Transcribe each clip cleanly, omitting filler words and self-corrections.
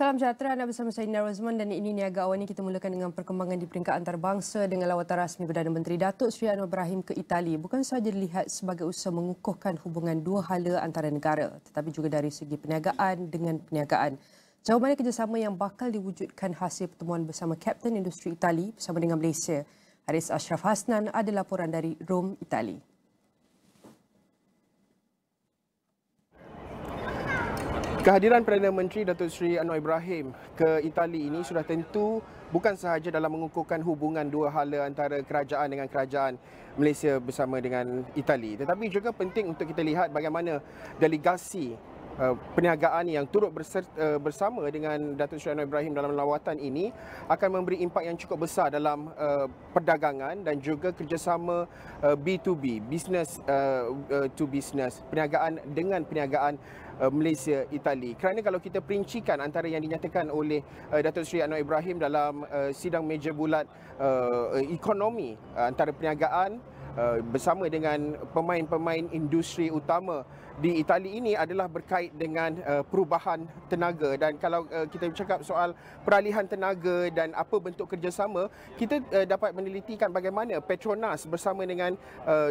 Salam sejahtera, anda bersama saya Nina Rozman dan ini Niaga AWANI. Kita mulakan dengan perkembangan di peringkat antarabangsa dengan lawatan rasmi Perdana Menteri Datuk Seri Anwar Ibrahim ke Itali. Bukan sahaja dilihat sebagai usaha mengukuhkan hubungan dua hala antara negara, tetapi juga dari segi perniagaan dengan perniagaan. Jauh mana kerjasama yang bakal diwujudkan hasil pertemuan bersama Kapten Industri Itali bersama dengan Malaysia. Haris Ashraf Hasnan ada laporan dari Rom, Itali. Kehadiran Perdana Menteri Datuk Seri Anwar Ibrahim ke Itali ini sudah tentu bukan sahaja dalam mengukuhkan hubungan dua hala antara kerajaan dengan kerajaan Malaysia bersama dengan Itali, tetapi juga penting untuk kita lihat bagaimana delegasi perniagaan yang turut bersama dengan Datuk Seri Anwar Ibrahim dalam lawatan ini akan memberi impak yang cukup besar dalam perdagangan dan juga kerjasama B2B, business to business, perniagaan dengan perniagaan Malaysia, Itali. Kerana kalau kita perincikan antara yang dinyatakan oleh Datuk Seri Anwar Ibrahim dalam sidang meja bulat ekonomi antara perniagaan bersama dengan pemain-pemain industri utama di Itali ini adalah berkait dengan perubahan tenaga. Dan kalau kita bercakap soal peralihan tenaga dan apa bentuk kerjasama, kita dapat menelitikan bagaimana Petronas bersama dengan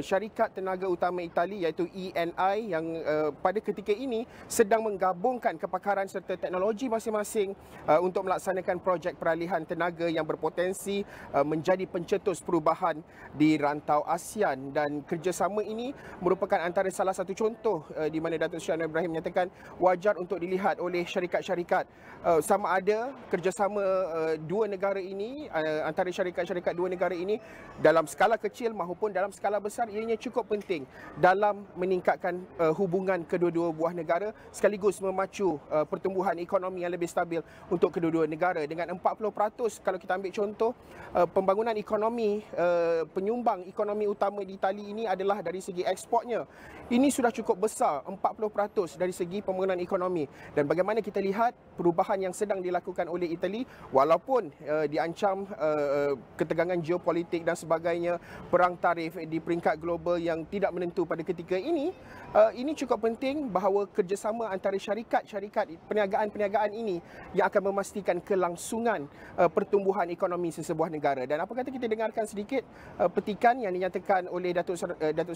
syarikat tenaga utama Itali iaitu ENI yang pada ketika ini sedang menggabungkan kepakaran serta teknologi masing-masing untuk melaksanakan projek peralihan tenaga yang berpotensi menjadi pencetus perubahan di rantau ASEAN. Dan kerjasama ini merupakan antara salah satu contoh di mana Datuk Seri Anwar Ibrahim menyatakan wajar untuk dilihat oleh syarikat-syarikat sama ada kerjasama dua negara ini, antara syarikat-syarikat dua negara ini dalam skala kecil maupun dalam skala besar, ianya cukup penting dalam meningkatkan hubungan kedua-dua buah negara sekaligus memacu pertumbuhan ekonomi yang lebih stabil untuk kedua-dua negara. Dengan 40% kalau kita ambil contoh pembangunan ekonomi, penyumbang ekonomi utama di Itali ini adalah dari segi ekspornya. Ini sudah cukup besar, 40% dari segi pembangunan ekonomi. Dan bagaimana kita lihat perubahan yang sedang dilakukan oleh Itali, walaupun diancam ketegangan geopolitik dan sebagainya, perang tarif di peringkat global yang tidak menentu pada ketika ini cukup penting bahawa kerjasama antara syarikat-syarikat perniagaan-perniagaan ini yang akan memastikan kelangsungan pertumbuhan ekonomi sesebuah negara. Dan apa kata kita dengarkan sedikit petikan yang dinyatakan oleh Datuk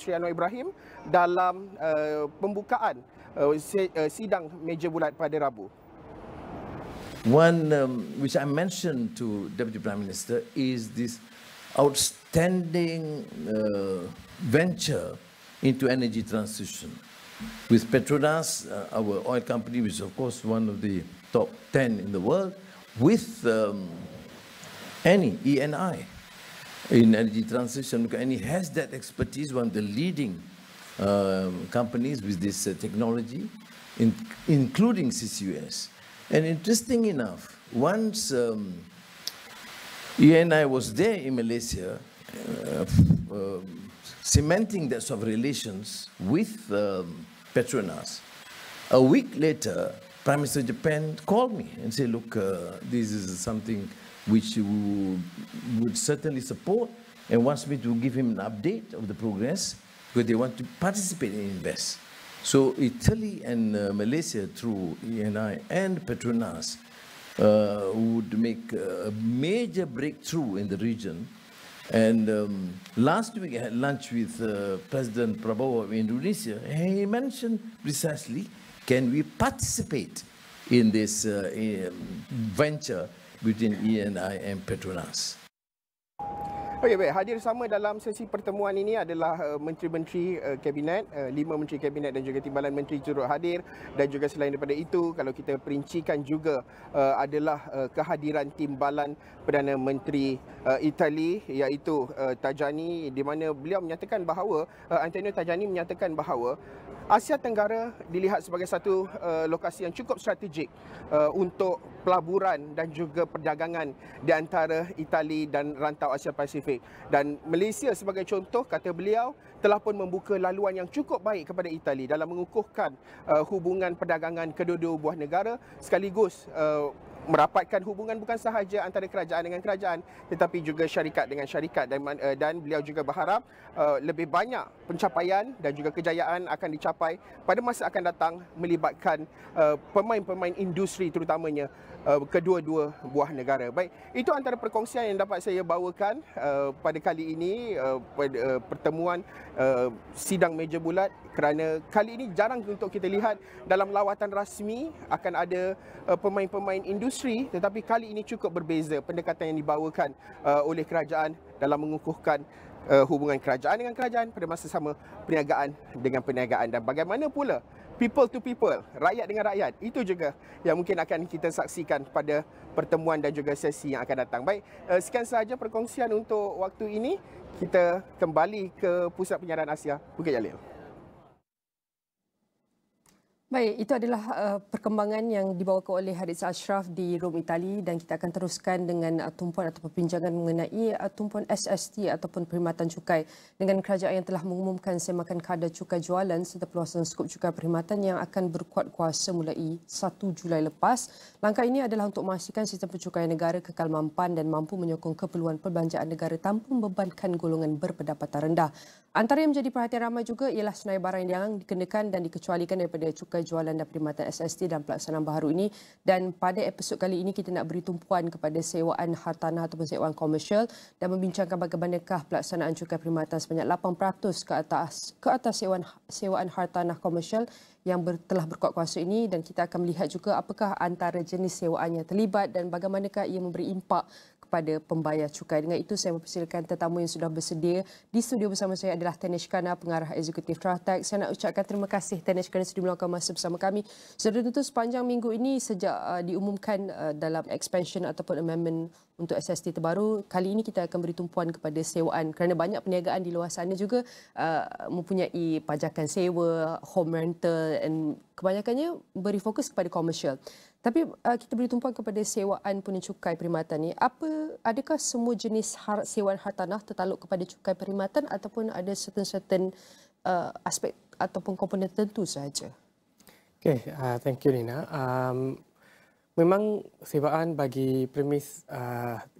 Seri Anwar Ibrahim dalam pembukaan sidang meja bulat pada Rabu. One which I mentioned to Deputy Prime Minister is this outstanding venture into energy transition. With Petronas, our oil company, which is of course one of the top 10 in the world, with ENI in energy transition, and it has that expertise, one of the leading companies with this technology, including CCUS. And interesting enough, once ENI was there in Malaysia, cementing that sort of relations with Petronas, a week later, Prime Minister Japan called me and said, look, this is something which you would certainly support, and wants me to give him an update of the progress, because they want to participate and invest. So Italy and Malaysia through ENI and Petronas would make a major breakthrough in the region. And last week I had lunch with President Prabowo of Indonesia, and he mentioned precisely, can we participate in this venture between ENI and Petronas? Okey, baik. Hadir sama dalam sesi pertemuan ini adalah menteri-menteri kabinet, 5 menteri kabinet dan juga timbalan menteri turut hadir. Dan juga selain daripada itu, kalau kita perincikan juga adalah kehadiran timbalan Perdana Menteri Itali iaitu Tajani, di mana beliau menyatakan bahawa Antonio Tajani menyatakan bahawa Asia Tenggara dilihat sebagai satu lokasi yang cukup strategik untuk pelaburan dan juga perdagangan di antara Itali dan rantau Asia Pasifik. Dan Malaysia sebagai contoh, kata beliau, telah pun membuka laluan yang cukup baik kepada Itali dalam mengukuhkan hubungan perdagangan kedua-dua buah negara sekaligus merapatkan hubungan bukan sahaja antara kerajaan dengan kerajaan tetapi juga syarikat dengan syarikat, dan beliau juga berharap lebih banyak pencapaian dan juga kejayaan akan dicapai pada masa akan datang melibatkan pemain-pemain industri terutamanya kedua-dua buah negara. Baik, itu antara perkongsian yang dapat saya bawakan pada kali ini pada pertemuan sidang meja bulat, kerana kali ini jarang untuk kita lihat dalam lawatan rasmi akan ada pemain-pemain industri, tetapi kali ini cukup berbeza pendekatan yang dibawakan oleh kerajaan dalam mengukuhkan hubungan kerajaan dengan kerajaan pada masa sama perniagaan dengan perniagaan, dan bagaimana pula people to people, rakyat dengan rakyat. Itu juga yang mungkin akan kita saksikan pada pertemuan dan juga sesi yang akan datang. Baik, sekian sahaja perkongsian untuk waktu ini. Kita kembali ke Pusat Penyiaran Asia, Bukit Jalil. Baik, itu adalah perkembangan yang dibawakan oleh Haris Ashraf di Rom, Itali, dan kita akan teruskan dengan tumpuan atau perbincangan mengenai tumpuan SST ataupun perkhidmatan cukai dengan kerajaan yang telah mengumumkan semakan kadar cukai jualan serta perluasan skop cukai perkhidmatan yang akan berkuat kuasa mulai 1 Julai lepas. Langkah ini adalah untuk memastikan sistem pencukaian negara kekal mampan dan mampu menyokong keperluan perbelanjaan negara tanpa membebankan golongan berpendapatan rendah. Antara yang menjadi perhatian ramai juga ialah senarai barang yang dikenakan dan dikecualikan daripada cukai jualan dan perkhidmatan SST dan pelaksanaan baharu ini. Dan pada episod kali ini kita nak beri tumpuan kepada sewaan hartanah ataupun sewaan komersial dan membincangkan bagaimanakah pelaksanaan cukai perkhidmatan sebanyak 8% ke atas sewaan hartanah komersial yang telah berkuat kuasa ini, dan kita akan melihat juga apakah antara jenis sewaan yang terlibat dan bagaimanakah ia memberi impak kepada pembayar cukai. Dengan itu saya mempersilakan tetamu yang sudah bersedia di studio bersama saya adalah Tanishkana, pengarah eksekutif Tratek. Saya nak ucapkan terima kasih Tanishkana sudah meluangkan masa bersama kami. Sudah tentu sepanjang minggu ini sejak diumumkan dalam expansion ataupun amendment untuk SST terbaru, kali ini kita akan beri tumpuan kepada sewaan kerana banyak perniagaan di luar sana juga mempunyai pajakan sewa, home rental, dan kebanyakannya beri fokus kepada komersial. Tapi kita beri tumpuan kepada sewaan punya cukai perkhidmatan ni. Adakah semua jenis sewaan hartanah tertakluk kepada cukai perkhidmatan ataupun ada certain aspek ataupun komponen tertentu sahaja? Okay, thank you Nina. Memang sewaan bagi premis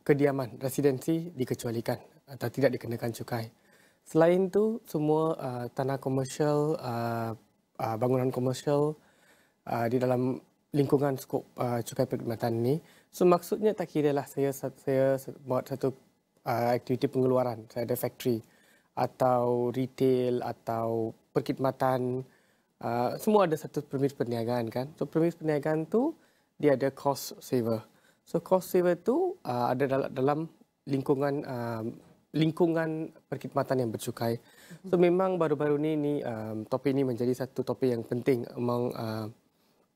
kediaman, residensi dikecualikan atau tidak dikenakan cukai. Selain itu, semua tanah komersial, bangunan komersial di dalam lingkungan skop cukai perkhidmatan ini. So maksudnya tak kira lah saya buat satu aktiviti pengeluaran, saya ada factory atau retail atau perkhidmatan, semua ada satu premis perniagaan kan. So premis perniagaan tu dia ada cost saver. So cost saver tu ada dalam lingkungan perkhidmatan yang bercukai. So memang baru-baru ni topik ini menjadi satu topik yang penting among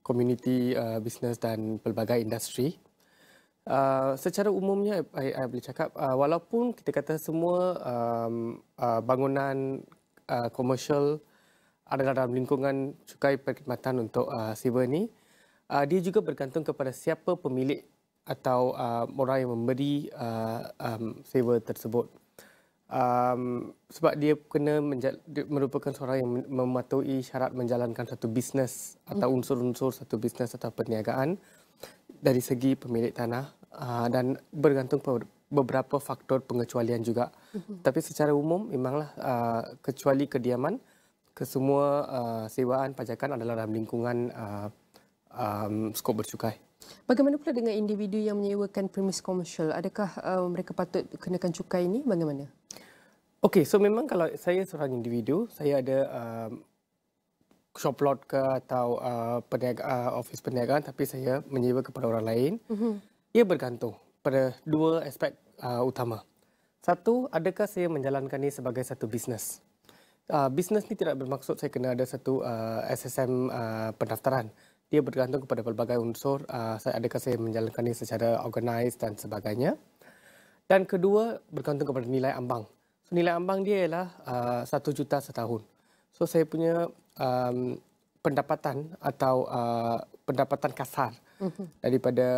community business dan pelbagai industri. Secara umumnya, saya boleh cakap, walaupun kita kata semua bangunan komersial adalah dalam lingkungan cukai perkhidmatan untuk saver ni, dia juga bergantung kepada siapa pemilik atau orang yang memberi saver tersebut. Sebab dia kena merupakan seorang yang mematuhi syarat menjalankan satu bisnes atau unsur-unsur satu bisnes atau perniagaan dari segi pemilik tanah, dan bergantung pada beberapa faktor pengecualian juga. Tapi secara umum memanglah kecuali kediaman, kesemua sewaan pajakan adalah dalam lingkungan skop bercukai. Bagaimana pula dengan individu yang menyewakan premis komersial? Adakah mereka patut kenakan cukai ini? Bagaimana? Okey, so memang kalau saya seorang individu, saya ada shop lot ke atau office perniagaan, tapi saya menyewa kepada orang lain. Ia bergantung pada dua aspek utama. Satu, adakah saya menjalankan ini sebagai satu bisnes? Bisnes ni tidak bermaksud saya kena ada satu SSM pendaftaran. Dia bergantung kepada pelbagai unsur, adakah saya menjalankan ini secara organised dan sebagainya. Dan kedua, bergantung kepada nilai ambang. So, nilai ambang dia ialah 1 juta setahun. So saya punya pendapatan atau pendapatan kasar daripada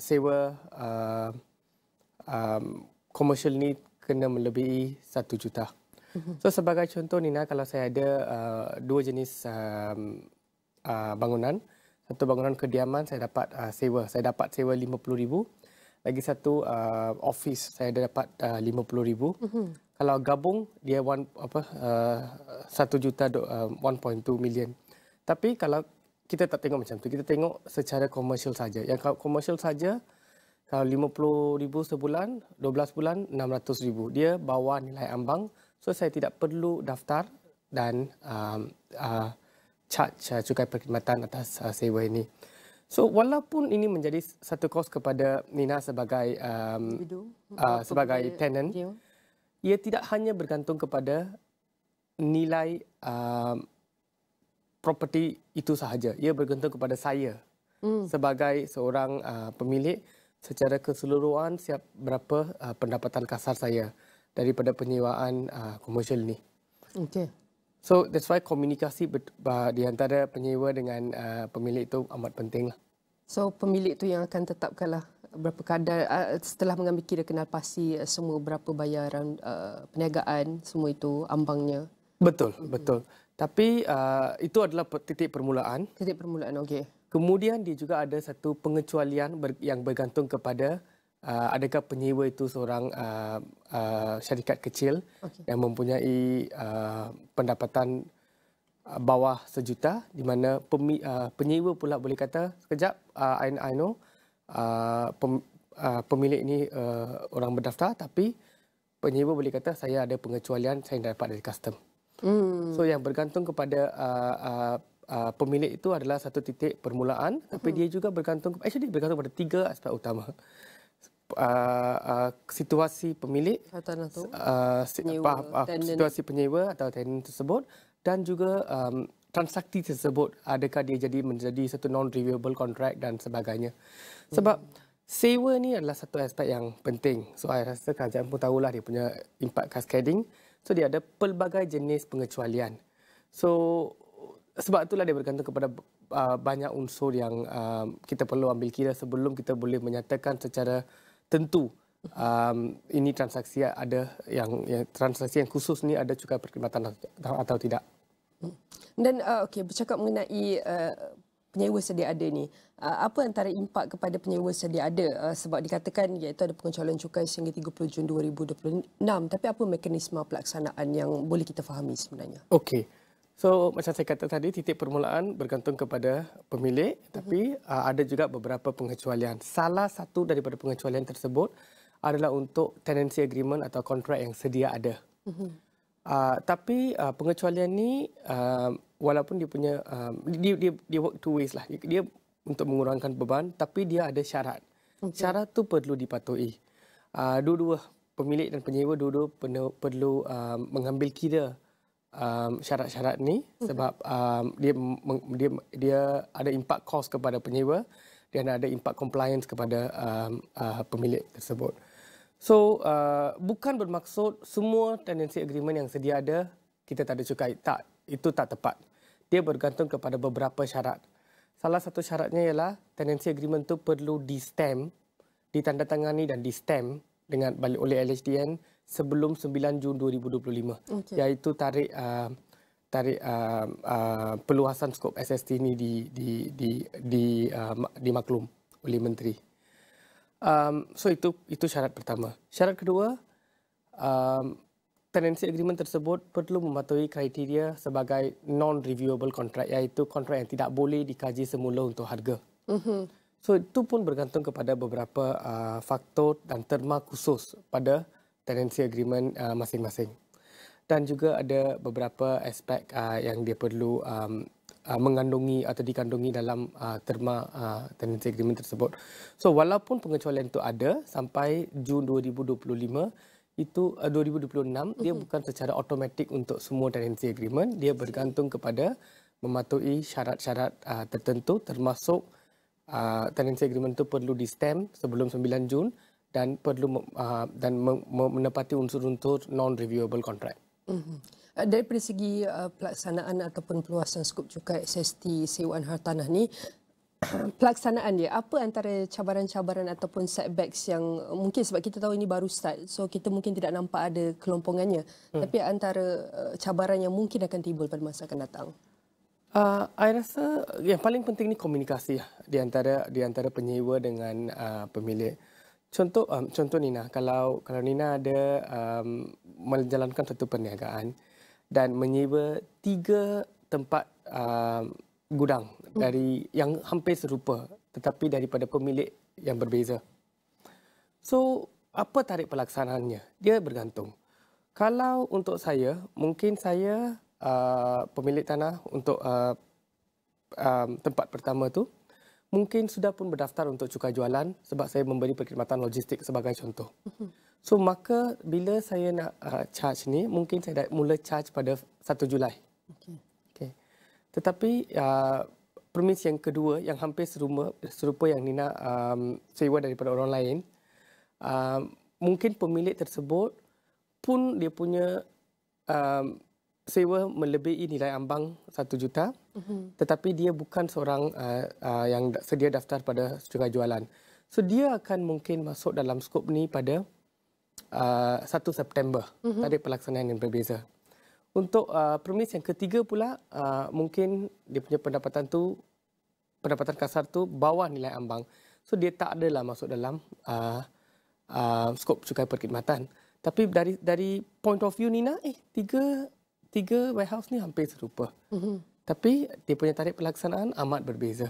sewa komersial ni kena melebihi 1 juta. So sebagai contoh Nina, kalau saya ada dua jenis bangunan, satu bangunan kediaman saya dapat sewa. Saya dapat sewa 50,000. Lagi satu office saya dapat 50,000. Kalau gabung dia 1 juta 1.2 million. Tapi kalau kita tak tengok macam tu. Kita tengok secara komersial saja. Yang kalau komersial saja, kalau 50,000 sebulan, 12 bulan, 600,000. Dia bawah nilai ambang. So, saya tidak perlu daftar dan charge cukai perkhidmatan atas sewa ini. So, walaupun ini menjadi satu kos kepada Nina sebagai sebagai tenant, ia tidak hanya bergantung kepada nilai properti itu sahaja. Ia bergantung kepada saya sebagai seorang pemilik. Secara keseluruhan siap berapa pendapatan kasar saya daripada penyewaan komersial ni. Okay. So that's why komunikasi di antara penyewa dengan pemilik itu amat penting lah. So pemilik tu yang akan tetapkanlah berapa kadar setelah mengambil kira kenal pasti semua berapa bayaran perniagaan semua itu ambangnya. Betul, betul. Tapi itu adalah titik permulaan. Titik permulaan, okey. Kemudian dia juga ada satu pengecualian yang bergantung kepada adakah penyewa itu seorang syarikat kecil yang mempunyai pendapatan bawah sejuta, di mana penyewa pula boleh kata, sekejap, I know pemilik ini orang berdaftar, tapi penyewa boleh kata saya ada pengecualian saya dapat dari custom. So yang bergantung kepada pemilik itu adalah satu titik permulaan, tapi dia juga bergantung pada tiga aspek utama. Situasi pemilik, situasi penyewa atau tenant tersebut, dan juga transaksi tersebut, adakah dia menjadi satu non-reviewable contract dan sebagainya. Sebab sewa ni adalah satu aspek yang penting. So saya rasa kerajaan pun tahulah dia punya impact cascading. So dia ada pelbagai jenis pengecualian. So sebab itulah dia bergantung kepada banyak unsur yang kita perlu ambil kira sebelum kita boleh menyatakan secara tentu ini transaksi ada yang transaksi yang khusus ni ada cukai perkhidmatan atau tidak. Dan okey, bercakap mengenai penyewa sedia ada ni, apa antara impak kepada penyewa sedia ada? Sebab dikatakan iaitu ada pengecualian cukai sehingga 30 Jun 2026, tapi apa mekanisme pelaksanaan yang boleh kita fahami sebenarnya? Okey. So, macam saya kata tadi, titik permulaan bergantung kepada pemilik, tapi ada juga beberapa pengecualian. Salah satu daripada pengecualian tersebut adalah untuk tenancy agreement atau kontrak yang sedia ada. Tapi pengecualian ni, walaupun dia punya, dia work two ways lah. Dia untuk mengurangkan beban, tapi dia ada syarat. Syarat tu perlu dipatuhi. Dua-dua, pemilik dan penyewa dua-dua perlu mengambil kira syarat-syarat ni sebab dia ada impak kos kepada penyewa dan ada impak compliance kepada pemilik tersebut. So bukan bermaksud semua tenancy agreement yang sedia ada kita tak ada cukai. Tak, itu tak tepat. Dia bergantung kepada beberapa syarat. Salah satu syaratnya ialah tenancy agreement tu perlu di-stamp, ditandatangani dan di-stamp oleh LHDN sebelum 9 Jun 2025, iaitu tarikh perluasan skop SST ini dimaklum oleh Menteri. So itu syarat pertama. Syarat kedua, tenancy agreement tersebut perlu mematuhi kriteria sebagai non-reviewable contract, iaitu kontrak yang tidak boleh dikaji semula untuk harga. So itu pun bergantung kepada beberapa faktor dan terma khusus pada tenancy agreement masing-masing. Dan juga ada beberapa aspek yang dia perlu mengandungi atau dikandungi dalam terma tenancy agreement tersebut. So walaupun pengecualian itu ada sampai Jun 2025, itu 2026, dia bukan secara automatik untuk semua tenancy agreement. Dia bergantung kepada mematuhi syarat-syarat tertentu, termasuk tenancy agreement itu perlu di-stamp sebelum 9 Jun dan perlu menepati unsur-unsur non-reviewable contract. Daripada segi pelaksanaan ataupun peluasan skop cukai SST sewaan hartanah ni, pelaksanaan dia, apa antara cabaran-cabaran ataupun setbacks yang mungkin sebab kita tahu ini baru start, so kita mungkin tidak nampak ada kelompongannya, tapi antara cabaran yang mungkin akan timbul pada masa akan datang? Saya rasa yang paling penting ni komunikasi di antara penyewa dengan pemilik. Contoh Nina, kalau Nina ada menjalankan satu perniagaan dan menyewa 3 tempat gudang dari yang hampir serupa tetapi daripada pemilik yang berbeza. So, apa tarikh pelaksanaannya? Dia bergantung. Kalau untuk saya, mungkin saya pemilik tanah untuk tempat pertama tu mungkin sudah pun berdaftar untuk cukai jualan sebab saya memberi perkhidmatan logistik sebagai contoh. So, maka bila saya nak charge ni, mungkin saya dah mula charge pada 1 Julai. Okay. Tetapi premis yang kedua yang hampir serupa yang Nina sewa daripada orang lain, mungkin pemilik tersebut pun dia punya sewa melebihi nilai ambang 1 juta, tetapi dia bukan seorang yang sedia daftar pada cukai jualan. So dia akan mungkin masuk dalam skop ni pada 1 September, tarikh pelaksanaan yang berbeza. Untuk premis yang ketiga pula, mungkin dia punya pendapatan kasar tu bawah nilai ambang. So dia tak adalah masuk dalam skop cukai perkhidmatan. Tapi dari point of view Nina, tiga warehouse ni hampir serupa. Tapi dia punya tarikh pelaksanaan amat berbeza.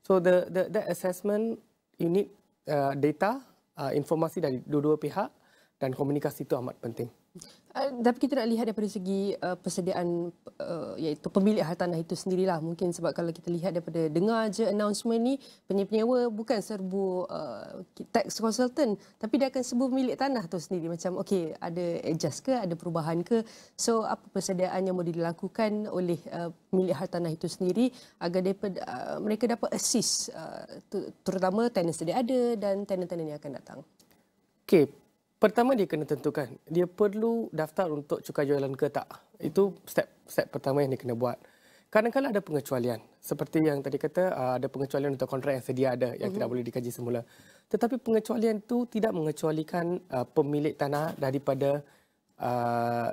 So the assessment you need data, informasi dari dua-dua pihak dan komunikasi itu amat penting. Tapi kita nak lihat daripada segi persediaan iaitu pemilik hartanah itu sendirilah. Mungkin sebab kalau kita lihat daripada dengar je announcement ni, penyewa bukan serbu tax consultant, tapi dia akan serbu pemilik tanah tu sendiri. Macam okey, ada adjust ke, ada perubahan ke. So apa persediaan yang boleh dilakukan oleh pemilik hartanah itu sendiri agar mereka dapat assist terutama tenant sedia ada dan tenant-tenant yang akan datang. Okey. Pertama dia kena tentukan, dia perlu daftar untuk cukai jualan ke tak. Itu step pertama yang dia kena buat. Kadang-kadang ada pengecualian. Seperti yang tadi kata, ada pengecualian untuk kontrak yang sedia ada, yang tidak boleh dikaji semula. Tetapi pengecualian itu tidak mengecualikan pemilik tanah daripada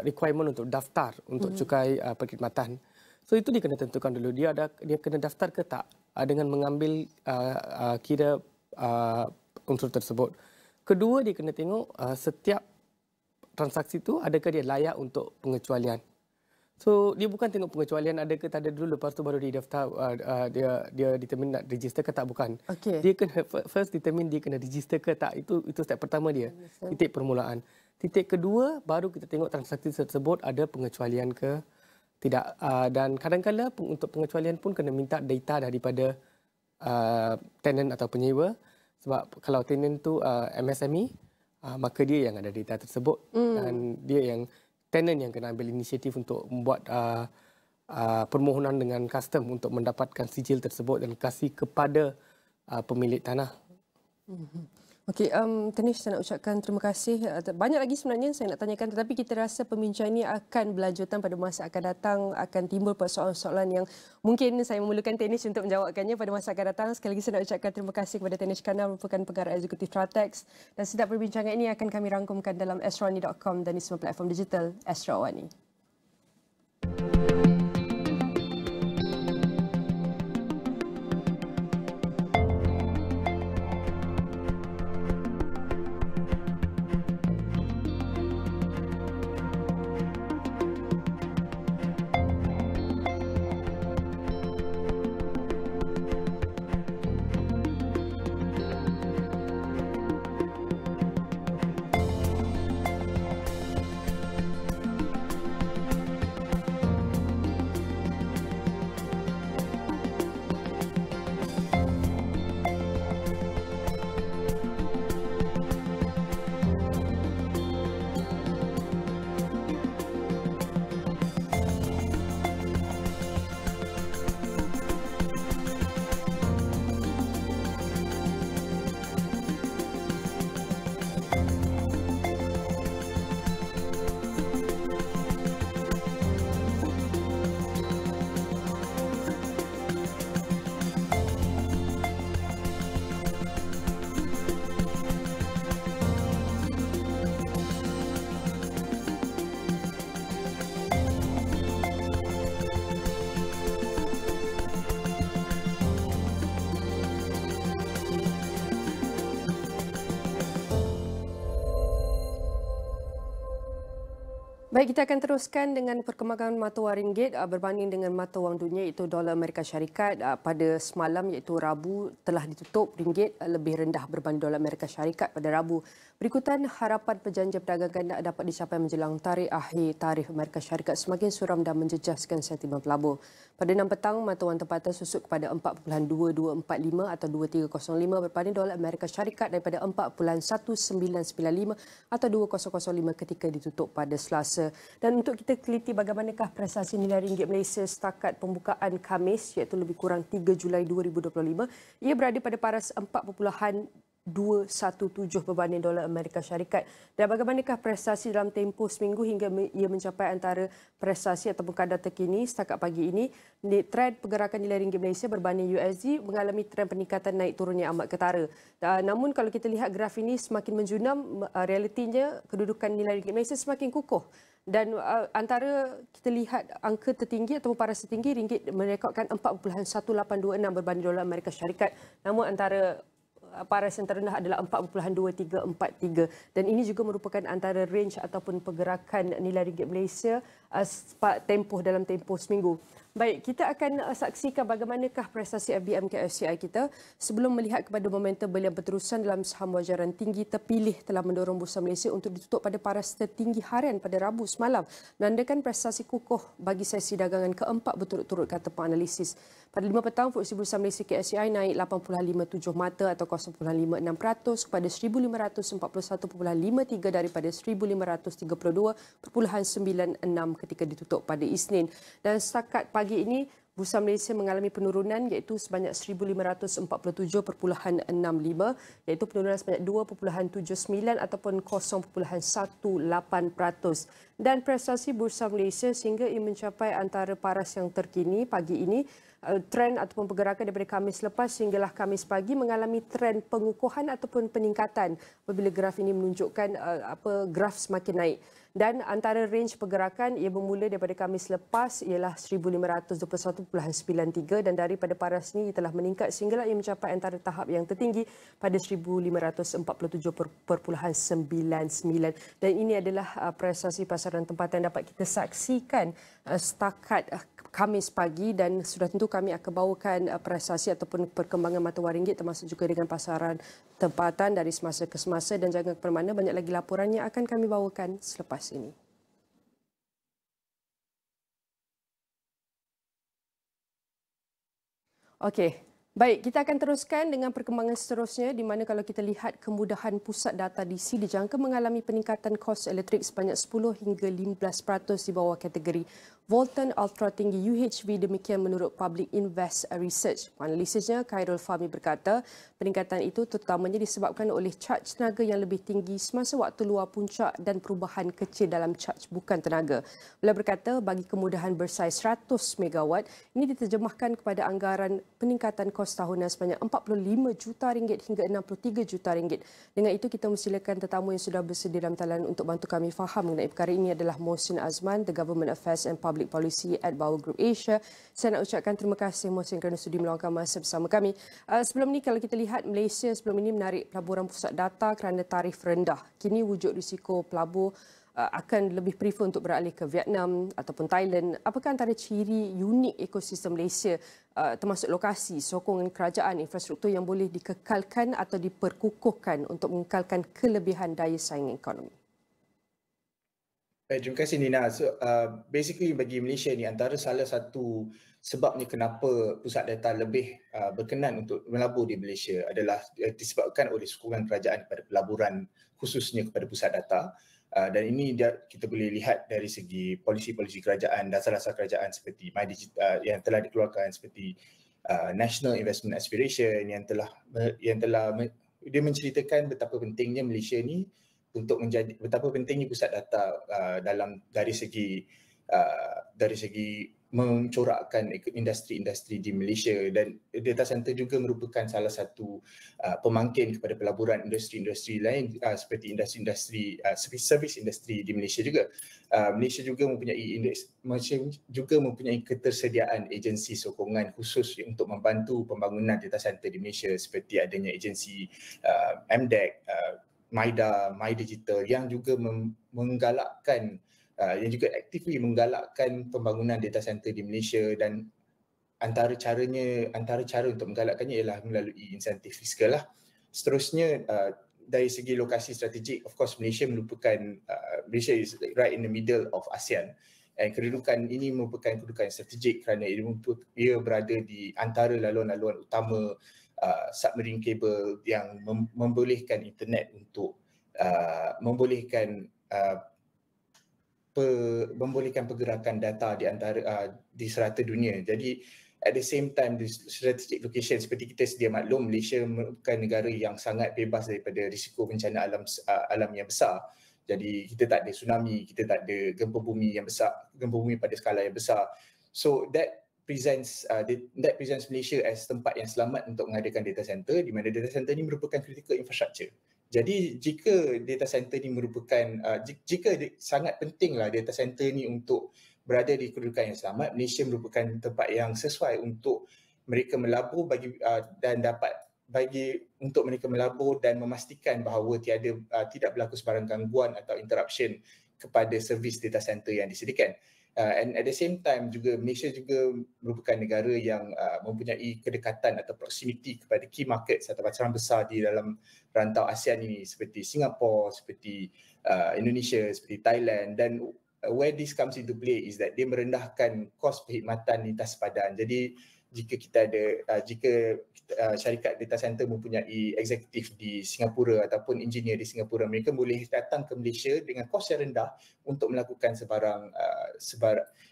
requirement untuk daftar untuk cukai perkhidmatan. So itu dia kena tentukan dulu. Dia kena daftar ke tak dengan mengambil kira unsur tersebut. Kedua, dia kena tengok setiap transaksi itu adakah dia layak untuk pengecualian. So, dia bukan tengok pengecualian ada ke tak ada dulu, lepas tu baru dia daftar, dia determine nak register ke tak, bukan. Okay. Dia kena first determine dia kena register ke tak. Itu step pertama dia. Titik permulaan. Titik kedua, baru kita tengok transaksi tersebut ada pengecualian ke tidak. Dan kadang-kadang untuk pengecualian pun kena minta data daripada tenant atau penyewa. Sebab kalau tenant tu MSME, maka dia yang ada data tersebut dan dia yang tenant yang kena ambil inisiatif untuk membuat permohonan dengan custom untuk mendapatkan sijil tersebut dan kasih kepada pemilik tanah. Okey, Tanis, saya nak ucapkan terima kasih. Banyak lagi sebenarnya saya nak tanyakan, tetapi kita rasa pembincangan ini akan berlanjutan pada masa akan datang, akan timbul persoalan-soalan yang mungkin saya memerlukan Tanis untuk menjawabkannya pada masa akan datang. Sekali lagi saya nak ucapkan terima kasih kepada Tanis Kana, merupakan pengarah eksekutif Tratex, dan setiap perbincangan ini akan kami rangkumkan dalam astrowani.com dan di semua platform digital Astro Awani. Baik, kita akan teruskan dengan perkembangan mata wang ringgit berbanding dengan mata wang dunia iaitu dolar Amerika Syarikat pada semalam iaitu Rabu telah ditutup ringgit lebih rendah berbanding dolar Amerika Syarikat pada Rabu. Berikutan harapan perjanjian perdagangan dapat dicapai menjelang tarikh akhir tarif Amerika Syarikat semakin suram dan menjejaskan sentimen pelabur. Pada 6 petang, mata wang tempatan susut kepada 4.2245 atau 2305 berbanding dolar Amerika Syarikat daripada 4.1995 atau 2005 ketika ditutup pada Selasa. Dan untuk kita teliti bagaimanakah prestasi nilai ringgit Malaysia setakat pembukaan Khamis iaitu lebih kurang 3 Julai 2025, ia berada pada paras 4.217 berbanding dolar Amerika Syarikat. Dan bagaimanakah prestasi dalam tempoh seminggu hingga ia mencapai antara prestasi ataupun kadar terkini setakat pagi ini, trend pergerakan nilai ringgit Malaysia berbanding USD mengalami trend peningkatan naik turun yang amat ketara. Namun kalau kita lihat graf ini semakin menjunam, realitinya kedudukan nilai ringgit Malaysia semakin kukuh. Dan antara kita lihat angka tertinggi ataupun paras tertinggi, ringgit merekodkan 4.1826 berbanding dolar Amerika Syarikat. Namun antara paras yang terendah adalah 4.2343 dan ini juga merupakan antara range ataupun pergerakan nilai ringgit Malaysia tempoh dalam tempoh seminggu. Baik, kita akan saksikan bagaimanakah prestasi FBM KFCI kita sebelum melihat kepada momentum belian berterusan dalam saham wajaran tinggi terpilih telah mendorong Bursa Malaysia untuk ditutup pada paras tertinggi harian pada Rabu semalam, menandakan prestasi kukuh bagi sesi dagangan keempat berturut-turut kata penganalisis. Pada 5 petang, FTSE Bursa Malaysia KFCI naik 8.57 mata atau 0.56% kepada 1,541.53 daripada 1,532.96 ketika ditutup pada Isnin. Dan setakat pagi ini, Bursa Malaysia mengalami penurunan iaitu sebanyak 1,547.65 iaitu penurunan sebanyak 2.79 ataupun 0.18%. Dan prestasi Bursa Malaysia sehingga ia mencapai antara paras yang terkini pagi ini, trend ataupun pergerakan daripada Khamis lepas sehinggalah Khamis pagi mengalami trend pengukuhan ataupun peningkatan apabila graf ini menunjukkan graf semakin naik. Dan antara range pergerakan ia bermula daripada Khamis lepas ialah 1,521.93 dan daripada paras ini ia telah meningkat sehinggalah ia mencapai antara tahap yang tertinggi pada 1,547.99 dan ini adalah prestasi pasaran tempatan yang dapat kita saksikan setakat Khamis pagi dan sudah tentu kami akan bawakan prestasi ataupun perkembangan mata wang ringgit termasuk juga dengan pasaran tempatan dari semasa ke semasa dan jangan ke mana-mana, banyak lagi laporan yang akan kami bawakan selepas ini. Okey. Baik, kita akan teruskan dengan perkembangan seterusnya di mana kalau kita lihat kemudahan pusat data DC dijangka mengalami peningkatan kos elektrik sebanyak 10 hingga 15% di bawah kategori Voltan Ultra Tinggi UHV, demikian menurut Public Invest Research. Analisisnya, Khairul Fahmi berkata, peningkatan itu terutamanya disebabkan oleh caj tenaga yang lebih tinggi semasa waktu luar puncak dan perubahan kecil dalam caj bukan tenaga. Beliau berkata, bagi kemudahan bersaiz 100 megawatt, ini diterjemahkan kepada anggaran peningkatan kos tahunan sebanyak RM45 juta hingga RM63 juta. Dengan itu, kita mempersilakan tetamu yang sudah bersedia dalam talian untuk bantu kami faham mengenai perkara ini adalah Mohsin Azman, The Government Affairs and Public Policy at Bauer Group Asia. Saya nak ucapkan terima kasih Mohsin kerana sudi meluangkan masa bersama kami. Sebelum ini kalau kita lihat Malaysia sebelum ini menarik pelaburan pusat data kerana tarif rendah. Kini wujud risiko pelabur akan lebih prefer untuk beralih ke Vietnam ataupun Thailand. Apakah antara ciri unik ekosistem Malaysia termasuk lokasi, sokongan kerajaan, infrastruktur yang boleh dikekalkan atau diperkukuhkan untuk mengekalkan kelebihan daya saing ekonomi? Baik, terima kasih Nina. So, basically bagi Malaysia ni antara salah satu sebab ni kenapa pusat data lebih berkenan untuk melabur di Malaysia adalah disebabkan oleh sokongan kerajaan kepada pelaburan khususnya kepada pusat data. Dan ini kita boleh lihat dari segi polisi-polisi kerajaan, dasar-dasar kerajaan seperti My Digital yang telah dikeluarkan seperti National Investment Aspiration yang telah dia menceritakan betapa pentingnya Malaysia ni untuk menjadi betapa pentingnya pusat data dari segi mencorakkan industri-industri di Malaysia, dan data center juga merupakan salah satu pemangkin kepada pelaburan industri-industri lain seperti industri-industri service industri di Malaysia juga. Malaysia juga mempunyai ketersediaan agensi sokongan khusus untuk membantu pembangunan data center di Malaysia seperti adanya agensi MDEC, MIDA, My Digital yang juga menggalakkan yang juga aktifly menggalakkan pembangunan data center di Malaysia, dan antara cara untuk menggalakkannya ialah melalui insentif fiskal lah. Seterusnya, dari segi lokasi strategik, of course Malaysia Malaysia is right in the middle of ASEAN, dan kedudukan ini merupakan kedudukan strategik kerana ia berada di antara laluan-laluan utama submarine cable yang membolehkan internet untuk membolehkan pergerakan data di serata dunia. Jadi at the same time, di strategic location seperti kita sedia maklum, Malaysia merupakan negara yang sangat bebas daripada risiko bencana alam yang besar. Jadi kita tak ada tsunami, kita tak ada gempa bumi yang besar, gempa bumi pada skala yang besar. So that presents Malaysia as tempat yang selamat untuk mengadakan data center, di mana data center ini merupakan critical infrastructure. Jadi jika data center ini sangat pentinglah data center ini untuk berada di kedudukan yang selamat, Malaysia merupakan tempat yang sesuai untuk mereka melabur untuk mereka melabur dan memastikan bahawa tidak berlaku sebarang gangguan atau interruption kepada servis data center yang disediakan. And at the same time juga Malaysia juga merupakan negara yang mempunyai kedekatan atau proximity kepada key markets atau pasaran besar di dalam rantau ASEAN ini, seperti Singapura, seperti Indonesia, seperti Thailand. Dan where this comes into play is that dia merendahkan kos perkhidmatan lintas sepadan. Jadi jika syarikat data center mempunyai eksekutif di Singapura ataupun engineer di Singapura, mereka boleh datang ke Malaysia dengan kos yang rendah untuk melakukan sebarang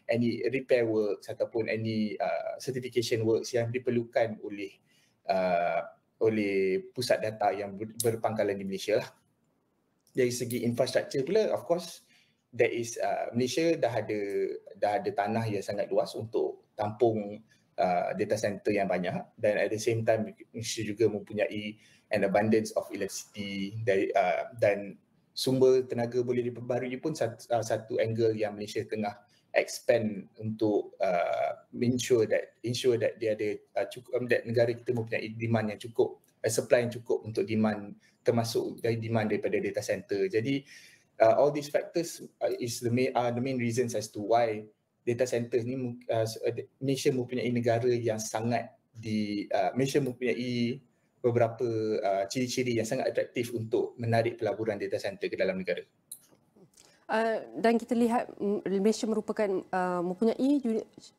any repair works ataupun any certification works yang diperlukan oleh pusat data yang berpangkalan di Malaysia lah. Dari segi infrastruktur pula, of course, Malaysia dah ada tanah yang sangat luas untuk tampung data center yang banyak, dan at the same time Malaysia juga mempunyai an abundance of electricity dan sumber tenaga boleh diperbarui pun satu angle yang Malaysia tengah expand untuk ensure that dia ada that negara kita mempunyai demand yang cukup, supply yang cukup untuk demand, termasuk dari demand daripada data center. Jadi all these factors are the main reasons as to why data center ni Malaysia mempunyai negara yang Malaysia mempunyai beberapa ciri-ciri yang sangat atraktif untuk menarik pelaburan data center ke dalam negara. Dan kita lihat Malaysia mempunyai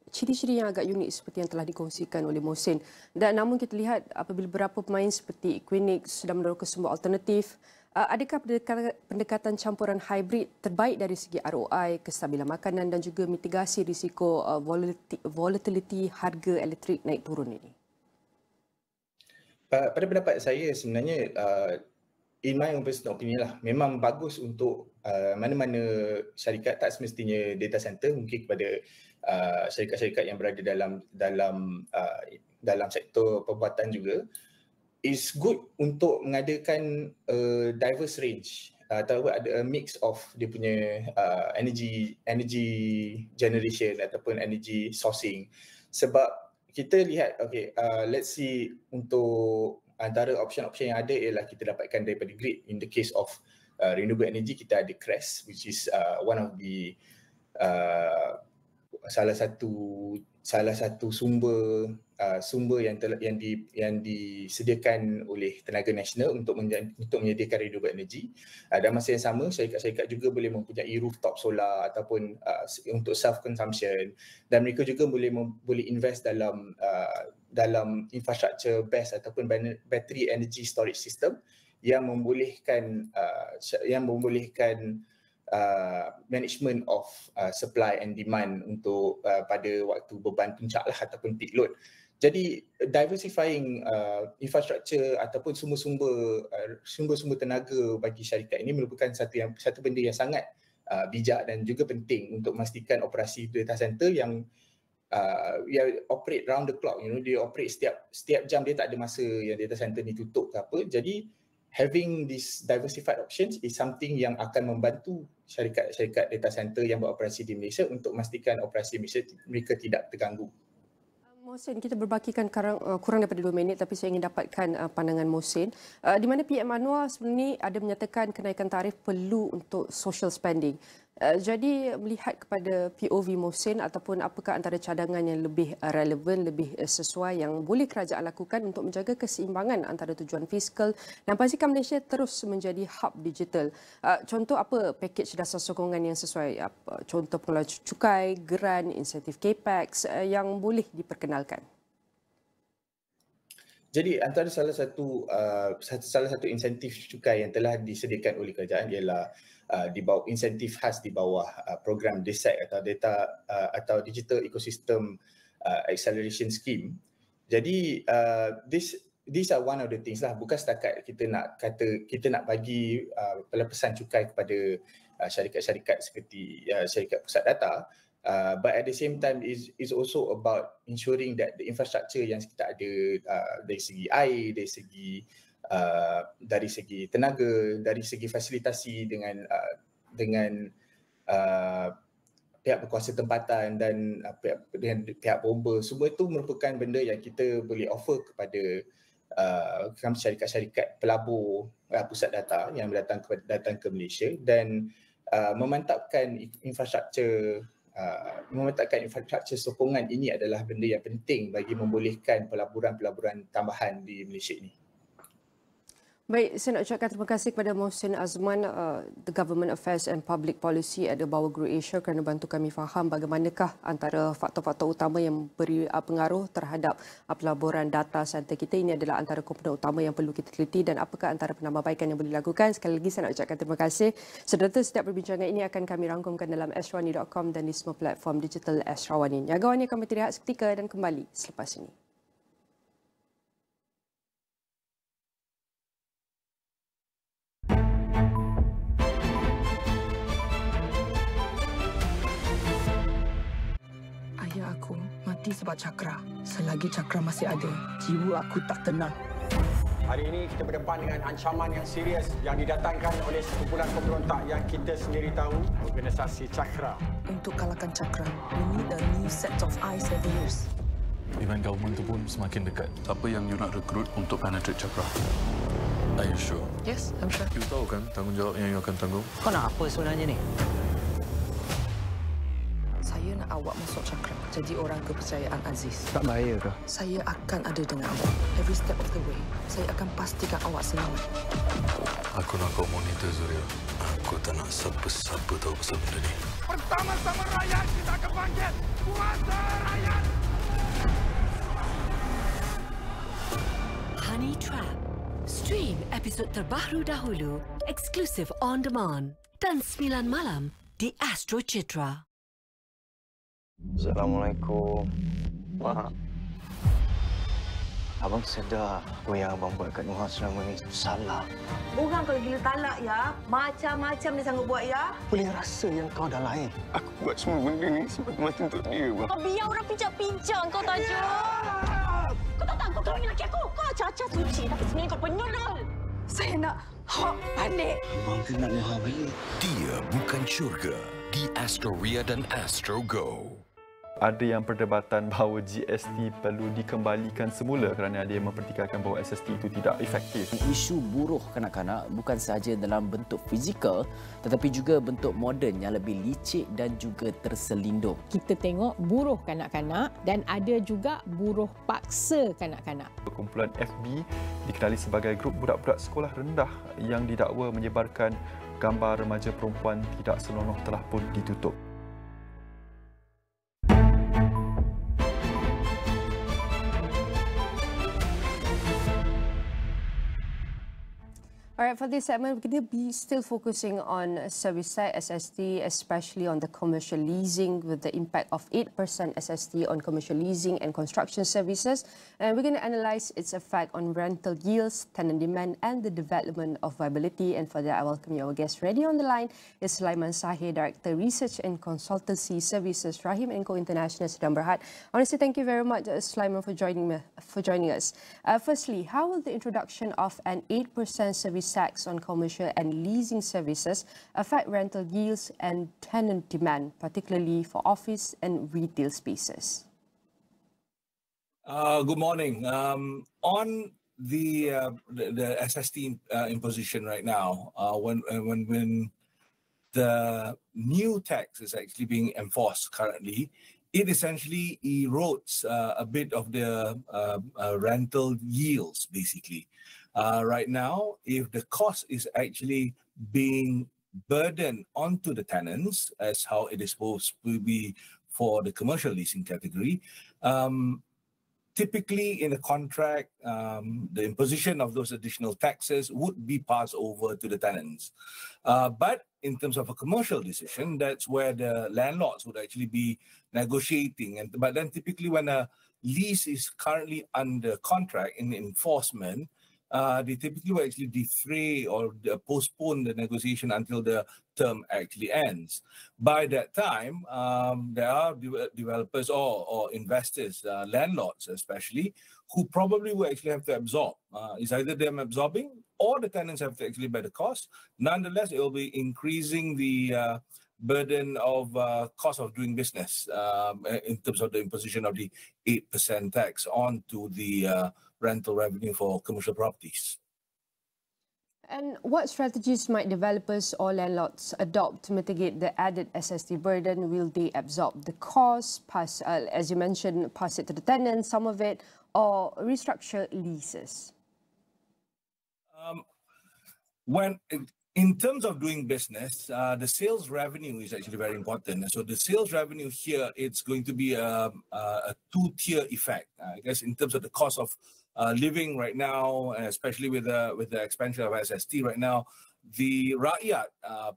ciri-ciri yang agak unik seperti yang telah dikongsikan oleh Mohsin. Dan namun kita lihat apabila beberapa pemain seperti Equinix sudah mendorong sumber alternatif, adakah pendekatan campuran hybrid terbaik dari segi ROI, kestabilan makanan dan juga mitigasi risiko volatility harga elektrik naik turun ini? Pada pendapat saya sebenarnya, in my own personal opinion lah, memang bagus untuk mana-mana syarikat, tak semestinya data center, mungkin kepada syarikat-syarikat yang berada dalam sektor perbuatan juga, is good untuk mengadakan diverse range atau ada a mix of dia punya energy generation ataupun energy sourcing. Sebab kita lihat, let's see, untuk antara option-option yang ada ialah kita dapatkan daripada grid. In the case of renewable energy, kita ada CRESS, which is one of the salah satu sumber yang disediakan oleh tenaga nasional untuk menyediakan renewable energy. Dan masa yang sama, syarikat-syarikat juga boleh mempunyai rooftop solar ataupun untuk self consumption, dan mereka juga boleh invest dalam infrastructure BESS ataupun battery energy storage system yang membolehkan management of supply and demand untuk pada waktu beban puncak lah ataupun peak load. Jadi diversifying infrastructure ataupun sumber-sumber tenaga bagi syarikat ini merupakan satu benda yang sangat bijak dan juga penting untuk memastikan operasi data center yang operate round the clock. Dia operate setiap jam, dia tak ada masa yang data center ni tutup ke apa. Jadi having this diversified options is something yang akan membantu syarikat-syarikat data center yang beroperasi di Malaysia untuk memastikan operasi mereka tidak terganggu. Mohsin, kita berbakikan kurang daripada 2 minit, tapi saya ingin dapatkan pandangan Mohsin. Di mana PM Anwar sebenarnya ada menyatakan kenaikan tarif perlu untuk social spending. Jadi melihat kepada POV Mohsin ataupun apakah antara cadangan yang lebih relevan, lebih sesuai yang boleh kerajaan lakukan untuk menjaga keseimbangan antara tujuan fiskal dan pastikan Malaysia terus menjadi hub digital. Contoh apa pakej dasar sokongan yang sesuai? Contoh pengeluaran cukai, geran, insentif capex yang boleh diperkenalkan. Jadi antara salah satu insentif cukai yang telah disediakan oleh kerajaan ialah di bawah insentif khas di bawah program DSEC atau Digital Ecosystem Acceleration Scheme. Jadi these are one of the things lah, bukan setakat kita nak bagi pelepasan cukai kepada syarikat-syarikat seperti syarikat pusat data. But at the same time is also about ensuring that the infrastructure yang kita ada dari segi air, dari segi tenaga, dari segi fasilitasi dengan pihak berkuasa tempatan dan pihak bomba, semua itu merupakan benda yang kita boleh offer kepada syarikat-syarikat pelabur pusat data yang datang ke Malaysia dan memantapkan infrastruktur sokongan ini adalah benda yang penting bagi membolehkan pelaburan-pelaburan tambahan di Malaysia ini. Baik, saya nak ucapkan terima kasih kepada Mohsin Azman, The Government Affairs and Public Policy at the Bawah Guru Asia kerana bantu kami faham bagaimanakah antara faktor-faktor utama yang beri pengaruh terhadap pelaburan data center kita. Ini adalah antara komponen utama yang perlu kita teliti dan apakah antara penambahbaikan yang boleh dilakukan. Sekali lagi saya nak ucapkan terima kasih. Sedangkan setiap perbincangan ini akan kami rangkumkan dalam astrawani.com dan di semua platform digital Astrawani. Awani akan berhenti rehat seketika dan kembali selepas ini. Aku mati sebab cakra. Selagi cakra masih ada, jiwa aku tak tenang. Hari ini kita berdepan dengan ancaman yang serius yang didatangkan oleh sekumpulan pemberontak yang kita sendiri tahu, organisasi Cakra. Untuk kalahkan cakra, we need a new set of eyes and ears. Event government itu pun semakin dekat. Apa yang you nak rekrut untuk penetrate Cakra? Are you sure? Yes, I'm sure. You tahu kan tanggungjawab yang you akan tanggung? Kau nak apa sebenarnya ni? Saya nak awak masuk Cakra, jadi orang kepercayaan Aziz. Tak bahaya ke? Saya akan ada dengan awak. Every step of the way, saya akan pastikan awak selamat. Aku nak kau monitor Surya. Aku tak nak siapa-siapa tahu pasal benda ni. Bersama-sama rakyat kita akan bangkit. Kuasa rakyat. Honey Trap. Stream episod terbaru dahulu, eksklusif on demand dan 9 malam di Astro Citra. Assalamualaikum. Wah. Abang sedar apa yang abang buat kat Nuha selama ni salah. Orang kalau gila talak ya, macam-macam dia sanggup buat ya. Boleh rasa yang kau dah lain. Aku buat semua benda ni semata-mata untuk dia, bang. Kau biar orang pincang-pincang kau Tajuk. Kau tak tahu kau tolongin lelaki aku. Kau cacat suci tapi sebenarnya kau penyolol. Saya nak hak balik. Abang kena Nuha balik. Dia bukan syurga di Astro Ria dan Astro Go. Ada yang perdebatan bahawa GST perlu dikembalikan semula kerana ada yang mempertikaikan bahawa SST itu tidak efektif. Isu buruh kanak-kanak bukan sahaja dalam bentuk fizikal tetapi juga bentuk moden yang lebih licik dan juga terselindung. Kita tengok buruh kanak-kanak dan ada juga buruh paksa kanak-kanak. Kumpulan FB dikenali sebagai grup budak-budak sekolah rendah yang didakwa menyebarkan gambar remaja perempuan tidak senonoh telah pun ditutup. Alright, for this segment, we're going to be still focusing on service side SST, especially on the commercial leasing with the impact of 8% SST on commercial leasing and construction services. And we're going to analyze its effect on rental yields, tenant demand and the development of viability. And for that, I welcome you, our guest ready on the line is Sulaiman Sahir, Director Research and Consultancy Services, Rahim & Co International, Sedang Berhad. Honestly, thank you very much, Sulaiman, for joining us. Firstly, how will the introduction of an 8% service tax on commercial and leasing services affect rental yields and tenant demand, particularly for office and retail spaces? Good morning. On the SST imposition right now, when the new tax is actually being enforced currently, it essentially erodes a bit of the rental yields, basically. Right now, if the cost is actually being burdened onto the tenants, as how it is supposed to be for the commercial leasing category, typically in a contract, the imposition of those additional taxes would be passed over to the tenants. But in terms of a commercial decision, that's where the landlords would actually be negotiating. But then typically when a lease is currently under contract in enforcement, they typically will actually defray or postpone the negotiation until the term actually ends. By that time, there are developers or investors, landlords especially, who probably will actually have to absorb. It's either them absorbing or the tenants have to actually bear the cost. Nonetheless, it will be increasing the burden of cost of doing business in terms of the imposition of the 8% tax onto the rental revenue for commercial properties. And what strategies might developers or landlords adopt to mitigate the added SST burden? Will they absorb the cost, pass, as you mentioned, pass it to the tenants, some of it, or restructure leases? In terms of doing business, the sales revenue is actually very important. So the sales revenue here, it's going to be a two-tier effect. I guess in terms of the cost of living right now, especially with the expansion of SST right now, the rakyat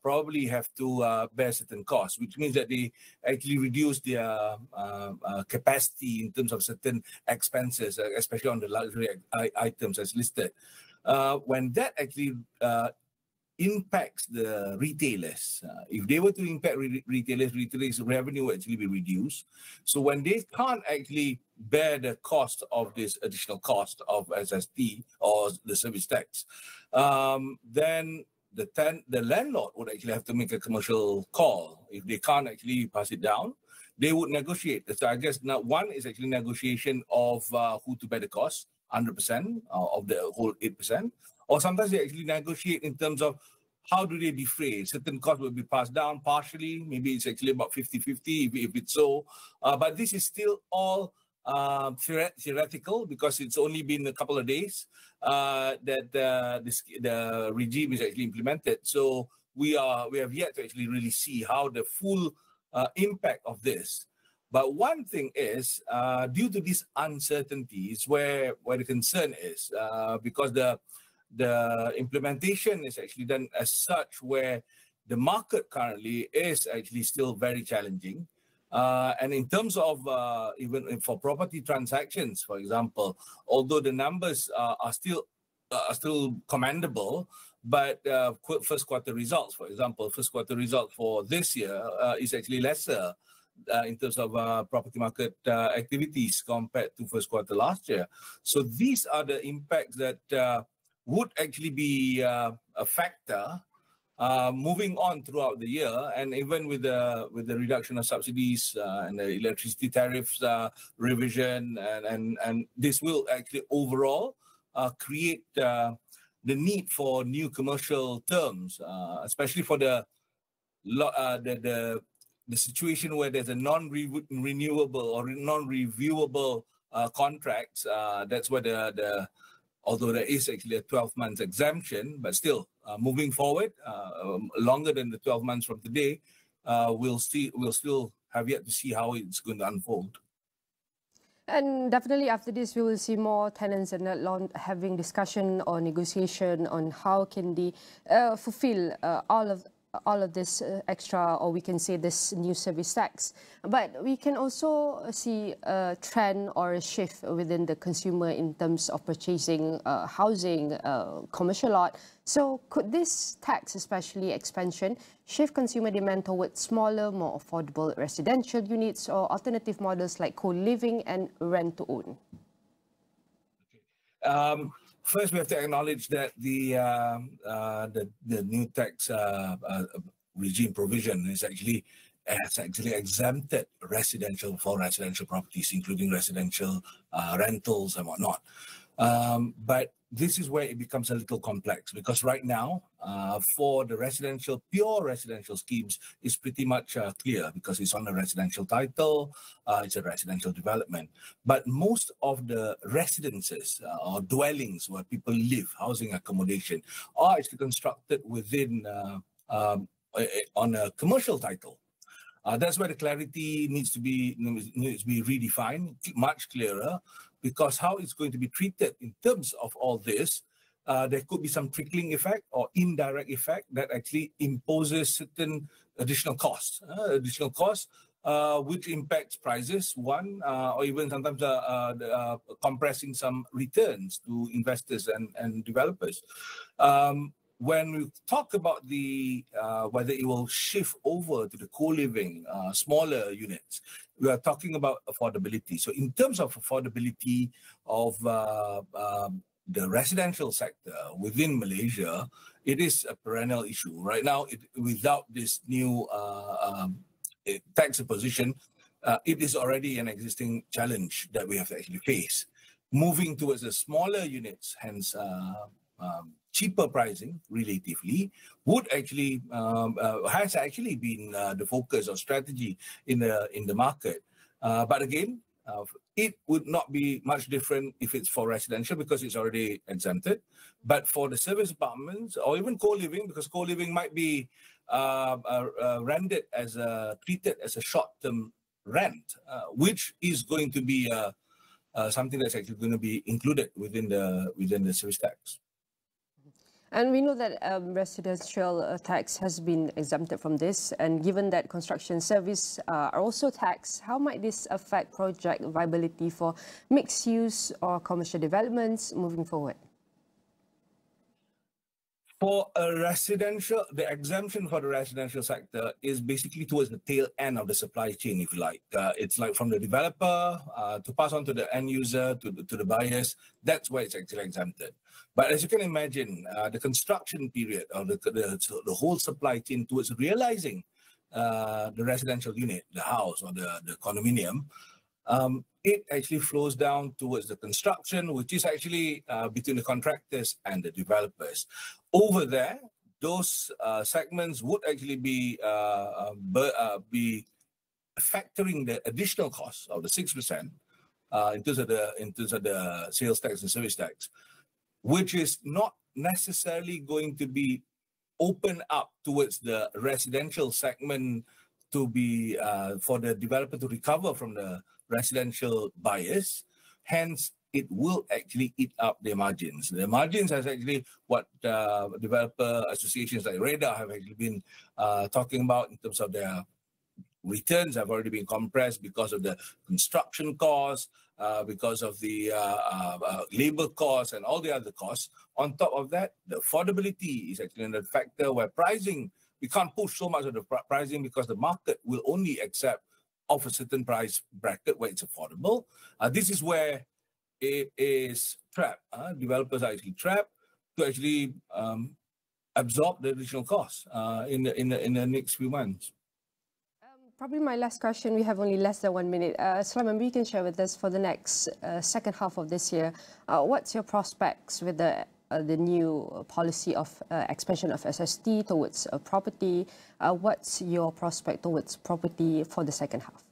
probably have to bear certain costs, which means that they actually reduce their capacity in terms of certain expenses, especially on the luxury items as listed. When that actually impacts the retailers. If they were to impact retailers' revenue will actually be reduced. So when they can't actually bear the cost of this additional cost of SST or the service tax, then the landlord would actually have to make a commercial call. If they can't actually pass it down, they would negotiate. So I guess now one is actually negotiation of who to bear the cost, 100% of the whole 8%. Or sometimes they actually negotiate in terms of how do they defray. Certain costs will be passed down partially. Maybe it's actually about 50-50 if it's so. But this is still all theoretical because it's only been a couple of days that the regime is actually implemented. So we have yet to actually really see how the full impact of this. But one thing is, due to this uncertainty, is where the concern is, because the implementation is actually done as such where the market currently is actually still very challenging. And in terms of even for property transactions, for example, although the numbers are still commendable, but first quarter results, for example, first quarter result for this year is actually lesser in terms of property market activities compared to first quarter last year. So these are the impacts that would actually be a factor moving on throughout the year, and even with the reduction of subsidies and the electricity tariffs revision, and this will actually overall create the need for new commercial terms, especially for the situation where there's a non-renewable or non-reviewable contracts. That's where although there is actually a 12-month exemption, but still moving forward, longer than the 12 months from today, we'll still have yet to see how it's going to unfold. And definitely after this, we will see more tenants and landlords having discussion or negotiation on how can they fulfill all of this extra, or we can say this new service tax. But we can also see a trend or a shift within the consumer in terms of purchasing housing, commercial lot. So could this tax, especially expansion, shift consumer demand towards smaller, more affordable residential units or alternative models like co-living and rent-to-own? First, we have to acknowledge that the new tax regime provision has actually exempted residential properties, including residential rentals and whatnot. But this is where it becomes a little complex, because right now for the pure residential schemes is pretty much clear because it's on a residential title, it's a residential development. But most of the residences or dwellings where people live, housing accommodation, are actually constructed within on a commercial title. That's where the clarity needs to be redefined, much clearer, because how it's going to be treated in terms of all this, there could be some trickling effect or indirect effect that actually imposes certain additional costs, which impacts prices, or even sometimes compressing some returns to investors and developers. When we talk about whether it will shift over to the co-living, smaller units, we are talking about affordability. So in terms of affordability of the residential sector within Malaysia, it is a perennial issue. Right now, without this new tax imposition, it is already an existing challenge that we have to actually face. Moving towards the smaller units, hence cheaper pricing relatively, would actually has actually been the focus or strategy in the market. But again, it would not be much different if it's for residential because it's already exempted. But for the service apartments or even co-living, because co-living might be rendered treated as a short-term rent, which is going to be something that's actually going to be included within the service tax. And we know that residential tax has been exempted from this, and given that construction service are also taxed, how might this affect project viability for mixed use or commercial developments moving forward? For a residential, the exemption for the residential sector is basically towards the tail end of the supply chain, if you like. It's like from the developer to pass on to the end user, to the buyers. That's where it's actually exempted. But as you can imagine, the construction period or the whole supply chain towards realizing the residential unit, the house or the condominium, it actually flows down towards the construction, which is actually between the contractors and the developers. Over there, those segments would actually be factoring the additional costs of the 6% in terms of the sales tax and service tax, which is not necessarily going to be open up towards the residential segment to be for the developer to recover from the residential buyers. Hence, it will actually eat up their margins. The margins is actually what developer associations like REDA have actually been talking about in terms of their returns have already been compressed because of the construction costs, because of the labor costs and all the other costs. On top of that, the affordability is actually another factor where pricing, we can't push so much of the pricing because the market will only accept of a certain price bracket where it's affordable. This is where it is trapped. Developers are actually trapped to actually absorb the additional costs in the next few months. Probably my last question, we have only less than 1 minute. Sulaiman, you can share with us for the next second half of this year, what's your prospects with the new policy of expansion of SST towards property? What's your prospect towards property for the second half?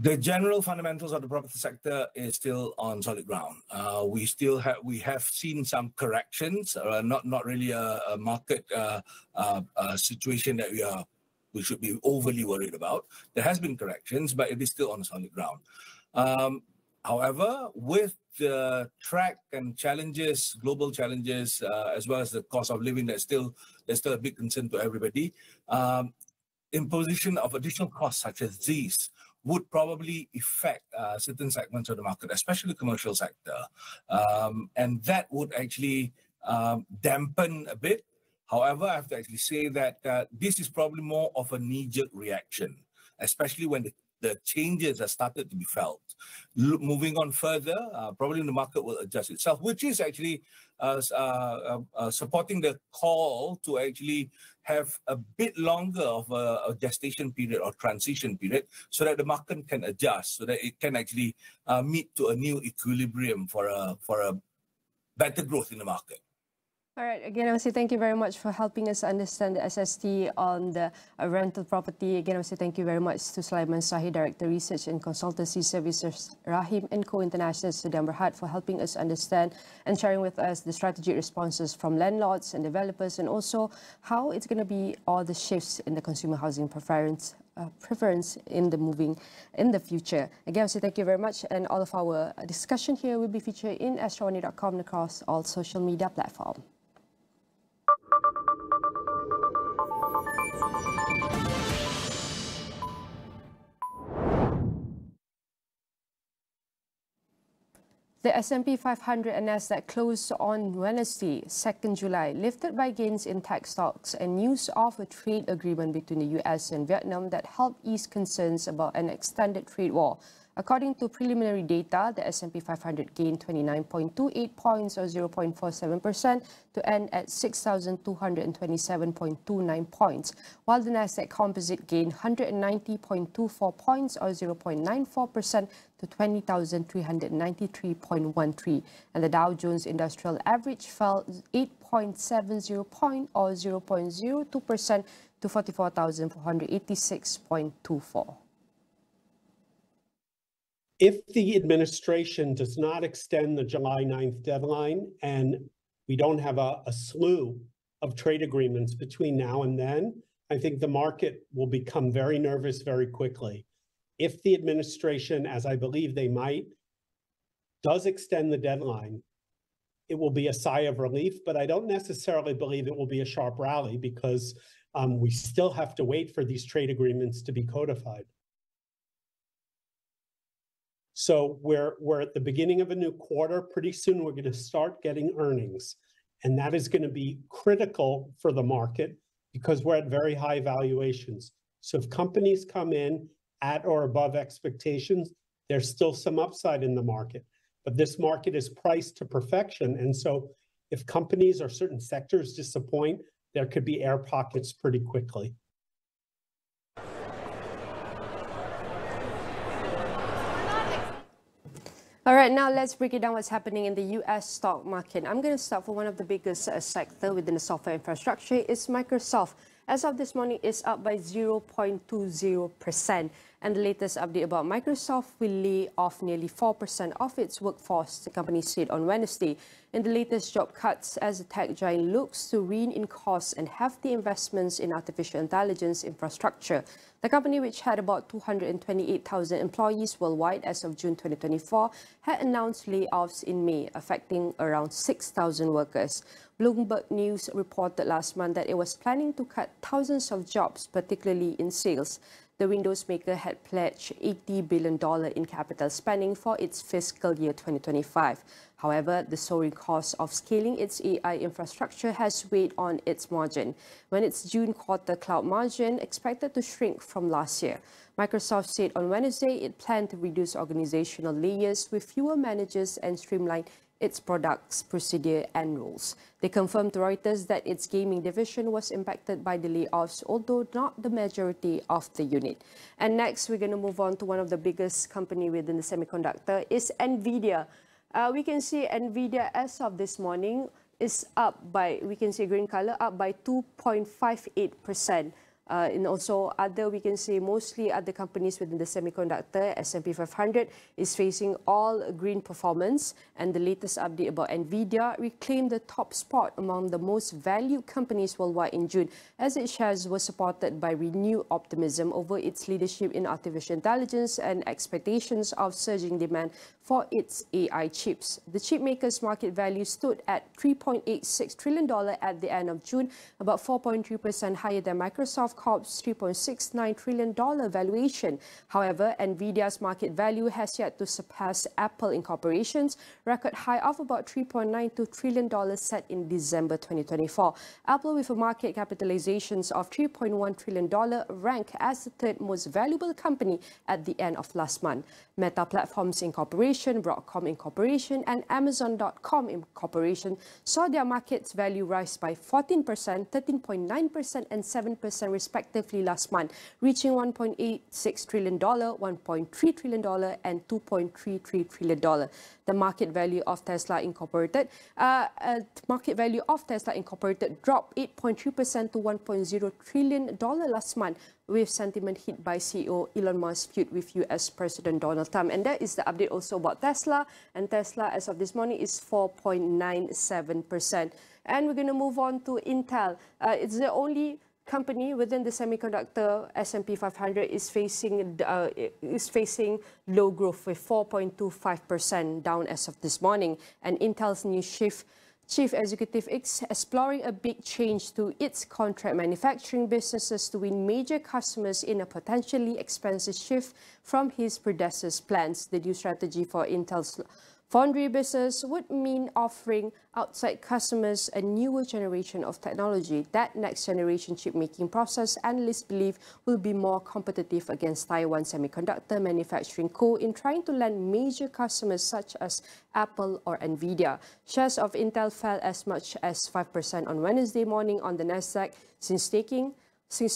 The general fundamentals of the property sector is still on solid ground. We have seen some corrections, not really a market situation that we should be overly worried about. There has been corrections, but it is still on solid ground. However, with the track and challenges, global challenges, as well as the cost of living, there's still a big concern to everybody. Imposition of additional costs such as these would probably affect certain segments of the market, especially the commercial sector. And that would actually dampen a bit. However, I have to actually say that this is probably more of a knee-jerk reaction, especially when the changes have started to be felt. Moving on further, probably the market will adjust itself, which is actually supporting the call to actually have a bit longer of a gestation period or transition period so that the market can adjust, so that it can actually meet to a new equilibrium for a better growth in the market. All right. Again, I want to say thank you very much for helping us understand the SST on the rental property. Again, I want to say thank you very much to Sulaiman Sahid, Director Research and Consultancy Services, Rahim & Co International, Sudan Berhad, for helping us understand and sharing with us the strategic responses from landlords and developers, and also how it's going to be all the shifts in the consumer housing preference in the future. Again, I say thank you very much, and all of our discussion here will be featured in AstroAwani.com and across all social media platforms. The S&P 500 and Nasdaq closed on Wednesday, 2nd July, lifted by gains in tech stocks and news of a trade agreement between the US and Vietnam that helped ease concerns about an extended trade war. According to preliminary data, the S&P 500 gained 29.28 points or 0.47% to end at 6,227.29 points, while the Nasdaq Composite gained 190.24 points or 0.94% to 20,393.13, and the Dow Jones Industrial Average fell 8.70 points or 0.02% to 44,486.24. If the administration does not extend the July 9th deadline and we don't have a slew of trade agreements between now and then, I think the market will become very nervous very quickly. If the administration, as I believe they might, does extend the deadline, it will be a sigh of relief, but I don't necessarily believe it will be a sharp rally because we still have to wait for these trade agreements to be codified. So we're at the beginning of a new quarter. Pretty soon we're going to start getting earnings. And that is going to be critical for the market because we're at very high valuations. So if companies come in at or above expectations, there's still some upside in the market. But this market is priced to perfection. And so if companies or certain sectors disappoint, there could be air pockets pretty quickly. All right, now let's break it down what's happening in the US stock market. I'm going to start for one of the biggest sector within the software infrastructure. It's Microsoft. As of this morning, it's up by 0.20%. And the latest update about Microsoft will lay off nearly 4% of its workforce, the company said on Wednesday. In the latest job cuts, as the tech giant looks to rein in costs and hefty investments in artificial intelligence infrastructure. The company, which had about 228,000 employees worldwide as of June 2024, had announced layoffs in May, affecting around 6,000 workers. Bloomberg News reported last month that it was planning to cut thousands of jobs, particularly in sales. The Windows maker had pledged $80 billion in capital spending for its fiscal year 2025. However, the soaring cost of scaling its AI infrastructure has weighed on its margin, when its June quarter cloud margin expected to shrink from last year. Microsoft said on Wednesday it planned to reduce organizational layers with fewer managers and streamline its products, procedure and rules. They confirmed to Reuters that its gaming division was impacted by the layoffs, although not the majority of the unit. And next, we're going to move on to one of the biggest company within the semiconductor, is NVIDIA. We can see NVIDIA as of this morning is up by, we can see green color, up by 2.58%. And also other, we can see mostly other companies within the semiconductor, S&P 500 is facing all green performance. And the latest update about NVIDIA reclaimed the top spot among the most valued companies worldwide in June, as its shares were supported by renewed optimism over its leadership in artificial intelligence and expectations of surging demand for its AI chips. The chip maker's market value stood at $3.86 trillion at the end of June, about 4.3% higher than Microsoft Corp's $3.69 trillion valuation. However, NVIDIA's market value has yet to surpass Apple Incorporation's record high of about $3.92 trillion set in December 2024. Apple, with a market capitalization of $3.1 trillion, ranked as the third most valuable company at the end of last month. Meta Platforms Incorporation, Broadcom Incorporation, and Amazon.com Incorporation saw their market's value rise by 14%, 13.9%, and 7% respectively respectively last month, reaching $1.86 trillion, $1.3 trillion, and $2.33 trillion. The market value of Tesla Incorporated dropped 8.3% to $1.0 trillion last month, with sentiment hit by CEO Elon Musk's feud with US President Donald Trump. And that is the update also about Tesla. And Tesla, as of this morning, is 4.97%. And we're going to move on to Intel. It's the only company within the semiconductor S&P 500 is facing low growth with 4.25% down as of this morning. And Intel's new chief executive is exploring a big change to its contract manufacturing businesses to win major customers in a potentially expensive shift from his predecessor's plans. The new strategy for Intel's foundry business would mean offering outside customers a newer generation of technology. That next generation chip making process, analysts believe, will be more competitive against Taiwan Semiconductor Manufacturing Co. in trying to land major customers such as Apple or Nvidia. Shares of Intel fell as much as 5% on Wednesday morning on the Nasdaq Since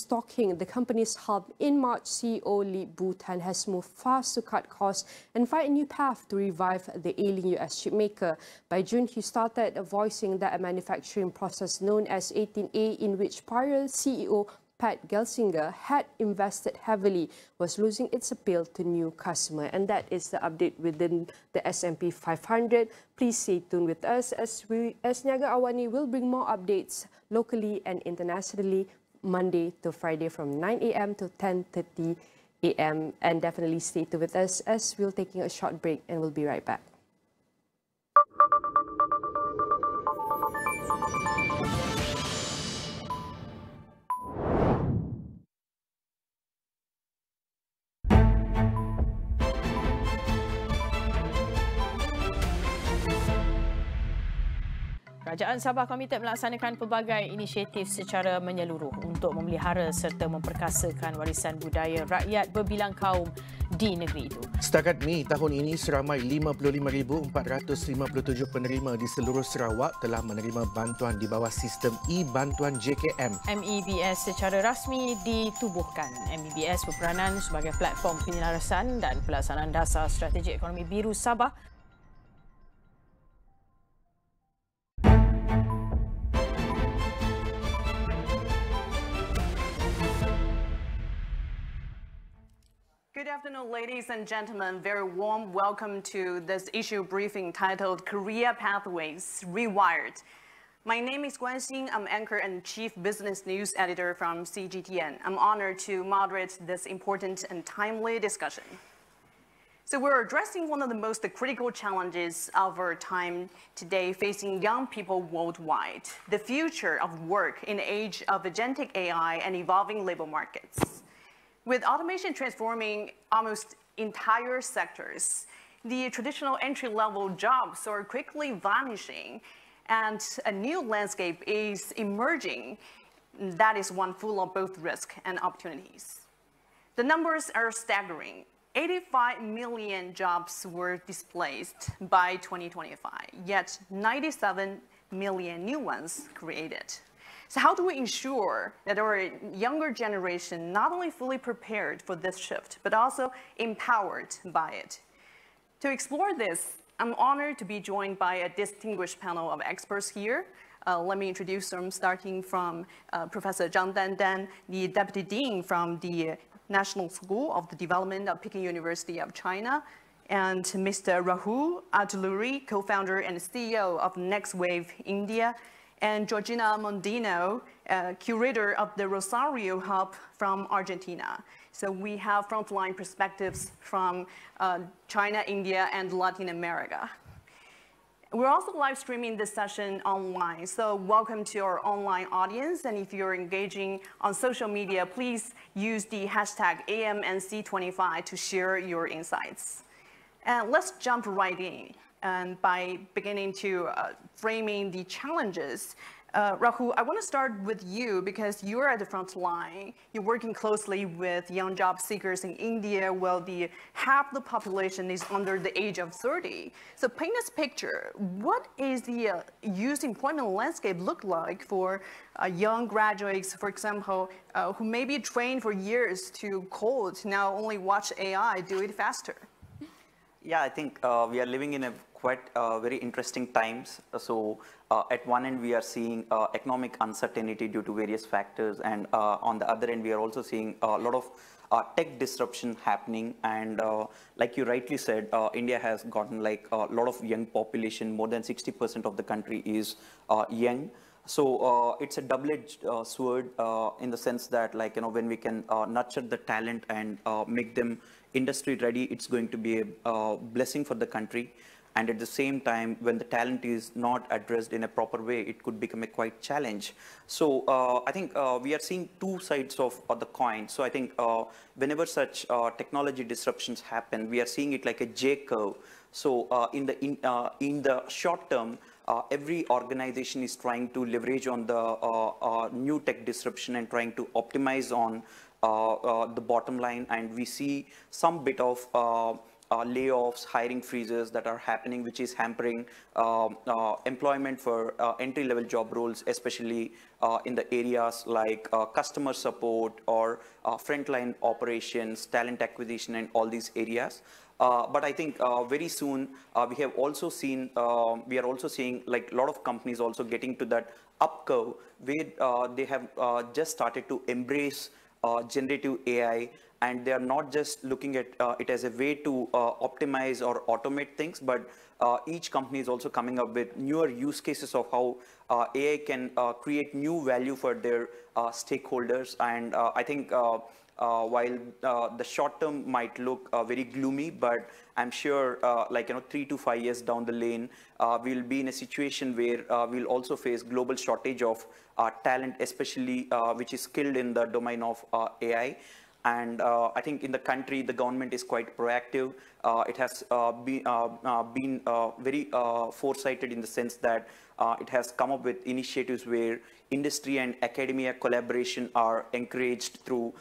stalking the company's hub in March, CEO Li Butan has moved fast to cut costs and find a new path to revive the ailing US chipmaker. By June, he started voicing that a manufacturing process known as 18A, in which prior CEO Pat Gelsinger had invested heavily, was losing its appeal to new customers. And that is the update within the S&P 500. Please stay tuned with us as Niaga Awani will bring more updates locally and internationally Monday to Friday from 9 a.m. to 10:30 a.m. And definitely stay tuned with us as we're taking a short break and we'll be right back. Kerajaan Sabah komited melaksanakan pelbagai inisiatif secara menyeluruh untuk memelihara serta memperkasakan warisan budaya rakyat berbilang kaum di negeri itu. Setakat Mei tahun ini, seramai 55,457 penerima di seluruh Sarawak telah menerima bantuan di bawah sistem e-bantuan JKM. MEBS secara rasmi ditubuhkan. MEBS berperanan sebagai platform penyelarasan dan pelaksanaan dasar strategi ekonomi biru Sabah. Good afternoon, ladies and gentlemen. Very warm welcome to this issue briefing titled Career Pathways Rewired. My name is Guan Xin. I'm anchor and chief business news editor from CGTN. I'm honored to moderate this important and timely discussion. So we're addressing one of the most critical challenges of our time today facing young people worldwide, the future of work in the age of agentic AI and evolving labor markets. With automation transforming almost entire sectors, the traditional entry-level jobs are quickly vanishing, and a new landscape is emerging that is one full of both risk and opportunities. The numbers are staggering. 85 million jobs were displaced by 2025, yet 97 million new ones created. So how do we ensure that our younger generation not only fully prepared for this shift, but also empowered by it? To explore this, I'm honored to be joined by a distinguished panel of experts here. Let me introduce them, starting from Professor Zhang Dandan, the Deputy Dean from the National School of the Development of Peking University of China, and Mr. Rahul Atluri, co-founder and CEO of Next Wave India, and Georgina Mondino, curator of the Rosario Hub from Argentina. So we have frontline perspectives from China, India, and Latin America. We're also live streaming this session online, so welcome to our online audience. And if you're engaging on social media, please use the hashtag AMNC25 to share your insights. And let's jump right in. And by beginning to framing the challenges Rahul, I want to start with you because you're at the front line. You're working closely with young job seekers in India, while half the population is under the age of 30. So paint us a picture. What is the youth employment landscape look like for young graduates, for example, who may be trained for years to code, now only watch AI do it faster? Yeah, I think we are living in a quite very interesting times. So at one end, we are seeing economic uncertainty due to various factors. And on the other end, we are also seeing a lot of tech disruption happening. And like you rightly said, India has gotten like a lot of young population. More than 60% of the country is young. So it's a double-edged sword in the sense that, like, when we can nurture the talent and make them industry ready, it's going to be a blessing for the country. And at the same time, when the talent is not addressed in a proper way, it could become a quite challenge. So I think we are seeing two sides of the coin. So I think whenever such technology disruptions happen, we are seeing it like a J curve. So in the short term, every organization is trying to leverage on the new tech disruption and trying to optimize on the bottom line. And we see some bit of layoffs, hiring freezes that are happening, which is hampering employment for entry-level job roles, especially in the areas like customer support or frontline operations, talent acquisition, and all these areas. But I think very soon we are also seeing like a lot of companies also getting to that up curve where they have just started to embrace generative AI, and they are not just looking at it as a way to optimize or automate things, but each company is also coming up with newer use cases of how AI can create new value for their stakeholders. And I think while the short term might look very gloomy, but I'm sure 3 to 5 years down the lane, we'll be in a situation where we'll also face global shortage of talent, especially which is skilled in the domain of AI. And I think in the country, the government is quite proactive. It has been very foresighted in the sense that it has come up with initiatives where industry and academia collaboration are encouraged through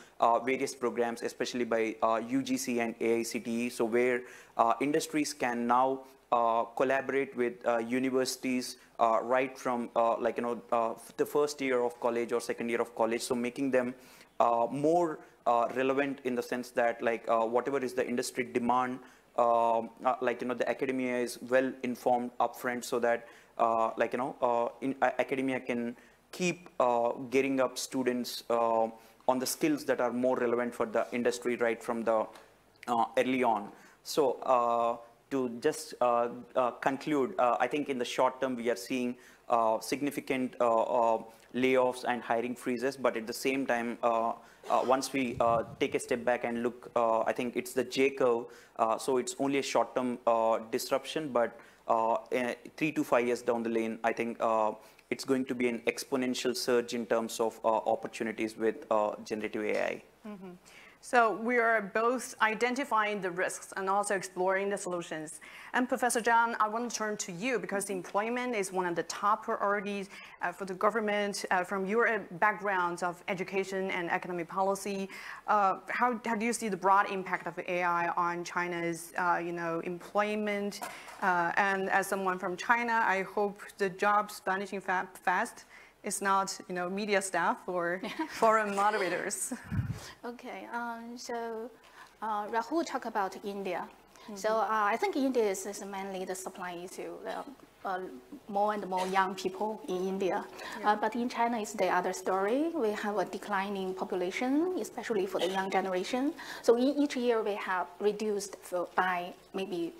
various programs, especially by UGC and AICTE. So where industries can now collaborate with universities right from the first year of college or second year of college. So making them more relevant in the sense that whatever is the industry demand, the academia is well informed upfront, so that academia can keep gearing up students on the skills that are more relevant for the industry right from the early on. So to just conclude, I think in the short term we are seeing significant layoffs and hiring freezes, but at the same time, once we take a step back and look, I think it's the J curve, so it's only a short-term disruption, but 3 to 5 years down the lane, I think it's going to be an exponential surge in terms of opportunities with generative AI. Mm-hmm. So we are both identifying the risks and also exploring the solutions. And Professor Zhang, I want to turn to you because employment is one of the top priorities for the government. From your backgrounds of education and economic policy, how do you see the broad impact of AI on China's employment? And as someone from China, I hope the jobs vanishing fast is not media staff or foreign moderators. Okay, so Rahul talked about India. Mm-hmm. So I think India is mainly the supply issue. More and more young people in India. Yeah. But in China, it's the other story. We have a declining population, especially for the young generation. So each year we have reduced by maybe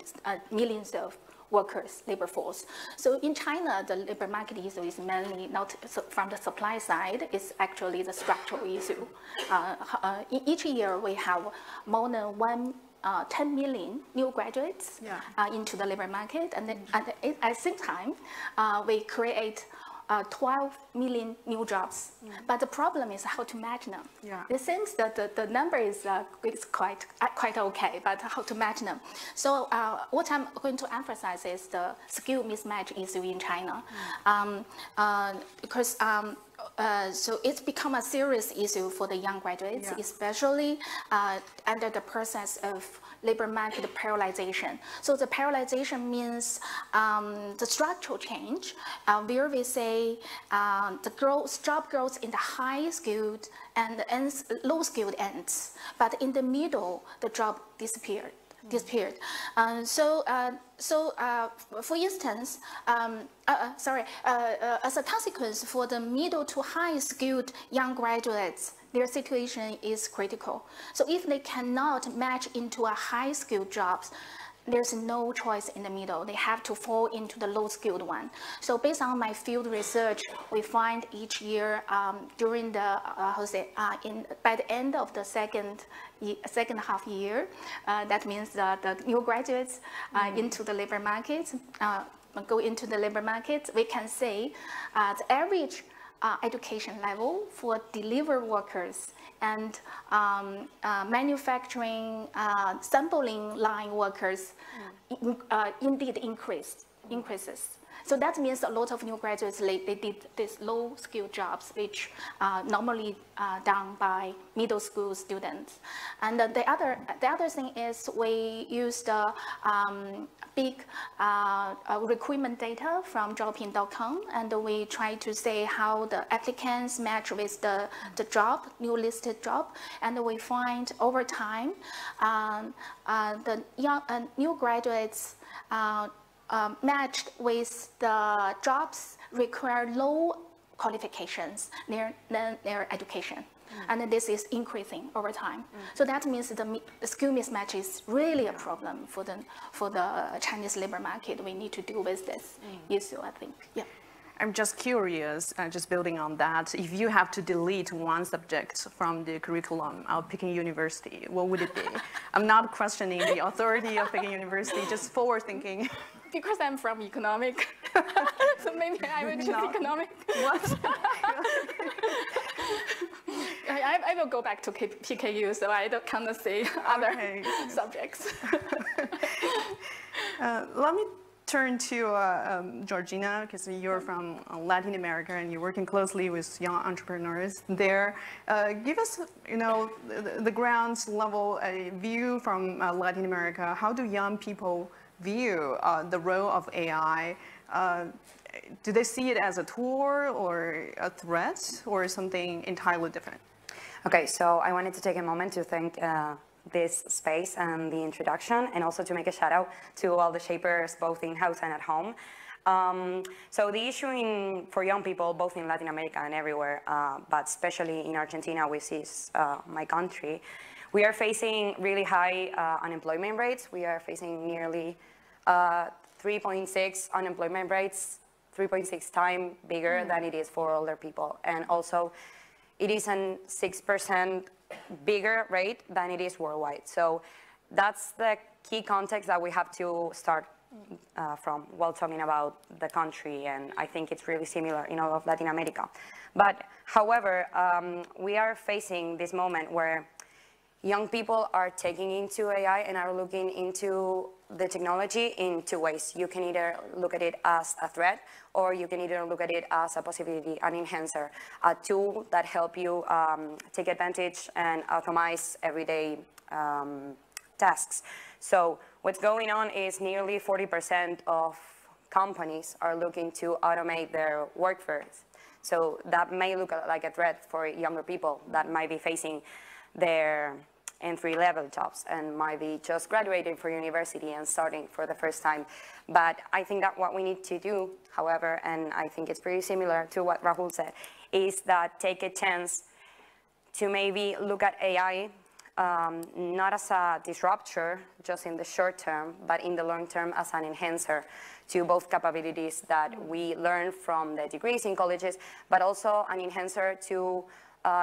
millions of workers, labor force. So in China, the labor market issue is mainly not from the supply side, it's actually the structural issue. Each year we have more than 10 million new graduates into the labor market, and then at the same time, we create 12 million new jobs. But the problem is how to match them. It seems that the number is quite okay, but how to match them. So what I'm going to emphasize is the skill mismatch issue in China. Because so it's become a serious issue for the young graduates, especially under the process of labor market paralyzation. So the paralyzation means the structural change, where we say the job growth in the high skilled and low skilled ends, but in the middle, the job disappeared. For instance, as a consequence, for the middle to high skilled young graduates, their situation is critical. So if they cannot match into a high skilled jobs, there's no choice in the middle. They have to fall into the low skilled one. So based on my field research, we find each year during the by the end of the second half year, that means the new graduates into the labor market, go into the labor market, we can say the average education level for delivery workers and manufacturing sampling line workers indeed increases. So that means a lot of new graduates, they did these low-skilled jobs, which normally done by middle school students. And the other thing is we used big recruitment data from jobin.com, and we try to say how the applicants match with the job, new listed job, and we find over time the young new graduates matched with the jobs require low qualifications than their education. And this is increasing over time. So that means the skill mismatch is really a problem for the Chinese labor market. We need to deal with this issue, I think. Yeah. I'm just curious, just building on that, if you have to delete one subject from the curriculum of Peking University, what would it be? I'm not questioning the authority of Peking University, just forward thinking. Because I'm from economic, so maybe I will choose economic. What? I will go back to PKU, so I can't say other subjects. Let me turn to Georgina, because you're from Latin America and you're working closely with young entrepreneurs there. Give us, the ground level view from Latin America. How do young people view the role of AI? Do they see it as a tool or a threat or something entirely different? Okay, so I wanted to take a moment to thank this space and the introduction, and also to make a shout out to all the shapers both in-house and at home. So the issue for young people, both in Latin America and everywhere, but especially in Argentina, which is my country, we are facing really high unemployment rates. We are facing nearly 3.6 unemployment rates, 3.6 times bigger than it is for older people. And also, it is a 6% bigger rate than it is worldwide. So that's the key context that we have to start from while talking about the country, and I think it's really similar in all of Latin America. But however, we are facing this moment where young people are taking into AI and are looking into the technology in two ways. You can either look at it as a threat, or you can either look at it as a possibility, an enhancer, a tool that help you take advantage and automate everyday tasks. So what's going on is nearly 40% of companies are looking to automate their workforce. So that may look like a threat for younger people that might be facing their entry-level jobs and might be just graduating from university and starting for the first time. But I think that what we need to do, however, and I think it's pretty similar to what Rahul said, is that take a chance to maybe look at AI not as a disruptor just in the short term, but in the long term as an enhancer to both capabilities that we learn from the degrees in colleges, but also an enhancer to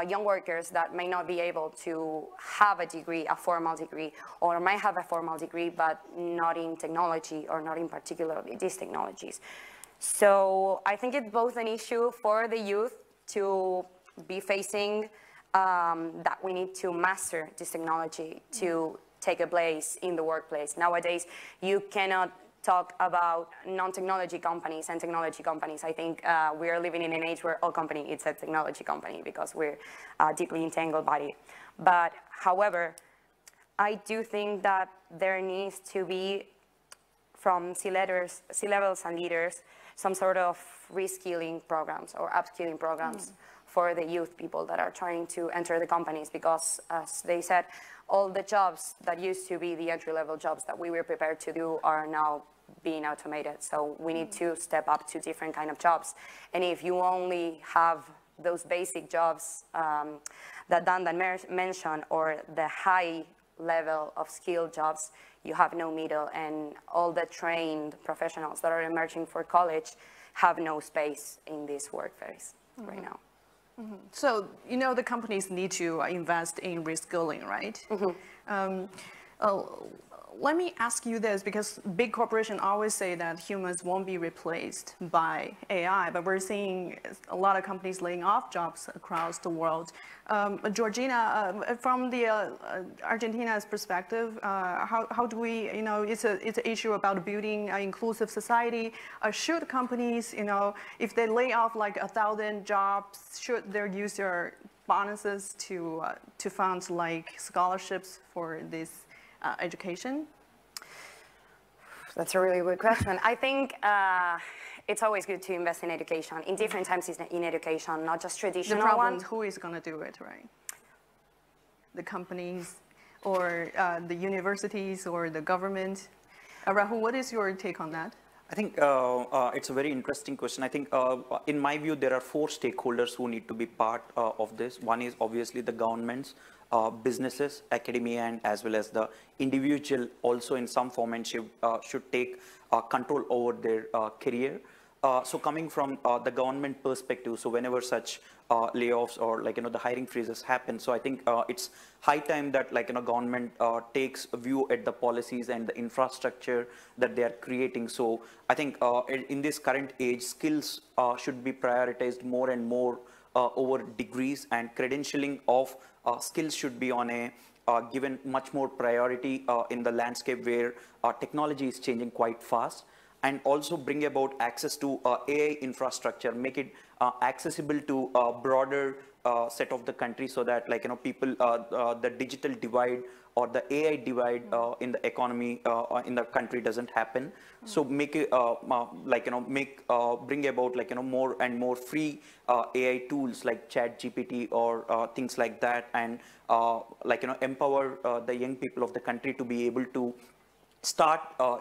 young workers that may not be able to have a degree, a formal degree, or might have a formal degree, but not in technology or not in particularly these technologies. So I think it's both an issue for the youth to be facing that we need to master this technology to take a place in the workplace. Nowadays, you cannot talk about non-technology companies and technology companies. I think we are living in an age where all company is a technology company because we're deeply entangled by it. But however, I do think that there needs to be from C-levels and leaders some sort of reskilling programs or upskilling programs for the youth people that are trying to enter the companies, because as they said, all the jobs that used to be the entry-level jobs that we were prepared to do are now being automated. So we need to step up to different kind of jobs. And if you only have those basic jobs that Dan mentioned, or the high level of skilled jobs, you have no middle, and all the trained professionals that are emerging for college have no space in this workplace right now. So, you know, the companies need to invest in reskilling, right? Let me ask you this, because big corporations always say that humans won't be replaced by AI, but we're seeing a lot of companies laying off jobs across the world. Georgina, from the Argentina's perspective, how do we, you know, it's an issue about building an inclusive society. Should companies, you know, if they lay off like 1,000 jobs, should they use their bonuses to fund like scholarships for this education? That's a really good question. I think it's always good to invest in education, in different types in education, not just traditional The problem ones. is who is going to do it, right? The companies, or the universities, or the government. Rahul, what is your take on that? I think it's a very interesting question. I think, in my view, there are 4 stakeholders who need to be part of this. One is obviously the governments, businesses, academia, and as well as the individual also in some form and should take control over their career. So coming from the government perspective, so whenever such layoffs or like, you know, the hiring freezes happen, so I think it's high time that, like, you know, government takes a view at the policies and the infrastructure that they are creating. So I think in this current age, skills should be prioritized more and more over degrees, and credentialing of skills should be on a given much more priority in the landscape where technology is changing quite fast. And also bring about access to AI infrastructure, make it accessible to a broader set of the country, so that, like, you know, people, the digital divide or the AI divide in the economy in the country doesn't happen. So make it like, you know, bring about, like, you know, more and more free AI tools like ChatGPT or things like that, and like, you know, empower the young people of the country to be able to start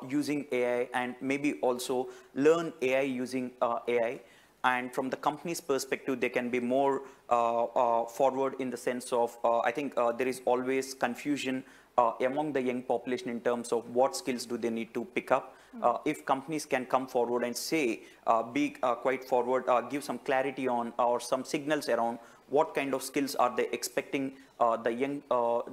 using AI, and maybe also learn AI using AI. And from the company's perspective, they can be more forward in the sense of, I think there is always confusion among the young population in terms of what skills do they need to pick up. If companies can come forward and say, be quite forward, give some clarity on or some signals around what kind of skills are they expecting the young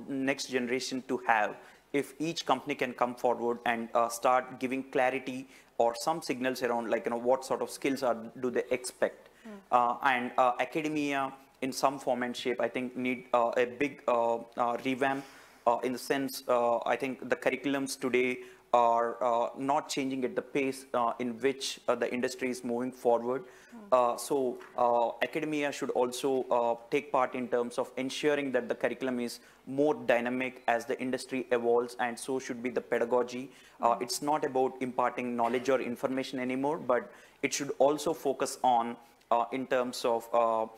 next generation to have. If each company can come forward and start giving clarity or some signals around, like, you know, what sort of skills do they expect. And academia in some form and shape, I think, need a big revamp in the sense, I think the curriculums today are not changing at the pace in which the industry is moving forward. So academia should also take part in terms of ensuring that the curriculum is more dynamic as the industry evolves, and so should be the pedagogy. It's not about imparting knowledge or information anymore, but it should also focus on in terms of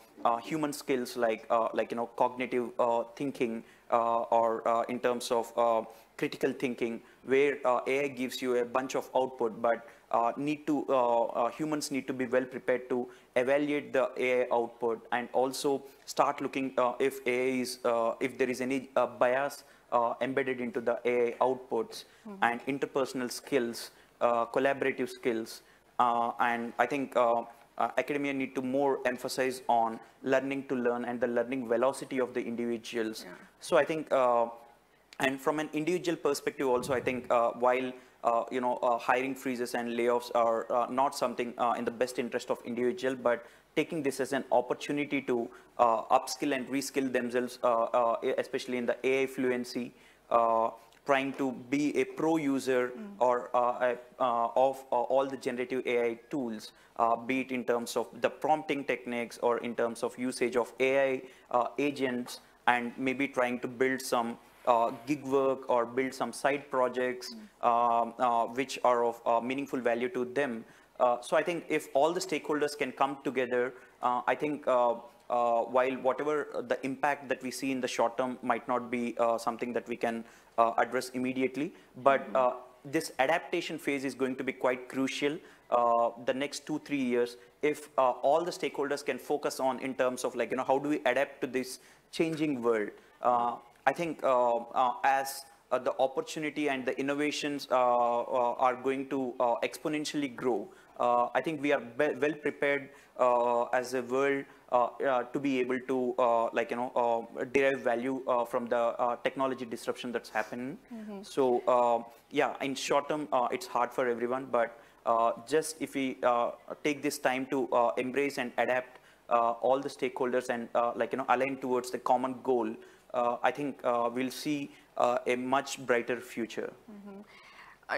human skills like you know, cognitive thinking, or in terms of critical thinking, where AI gives you a bunch of output, but humans need to be well prepared to evaluate the AI output, and also start looking if AI is if there is any bias embedded into the AI outputs, and interpersonal skills, collaborative skills, and I think academia need to more emphasize on learning to learn and the learning velocity of the individuals. So I think, and from an individual perspective also, I think while hiring freezes and layoffs are not something in the best interest of individual, but taking this as an opportunity to upskill and reskill themselves, especially in the AI fluency, trying to be a pro user or of all the generative AI tools, be it in terms of the prompting techniques or in terms of usage of AI agents, and maybe trying to build some gig work or build some side projects which are of meaningful value to them. So I think if all the stakeholders can come together, I think while whatever the impact that we see in the short term might not be something that we can address immediately, but this adaptation phase is going to be quite crucial the next 2-3 years. If all the stakeholders can focus on in terms of how do we adapt to this changing world, I think as the opportunity and the innovations are going to exponentially grow, I think we are well prepared as a world to be able to derive value from the technology disruption that's happening. So yeah, in short term, it's hard for everyone, but just if we take this time to embrace and adapt all the stakeholders and align towards the common goal, I think we'll see a much brighter future.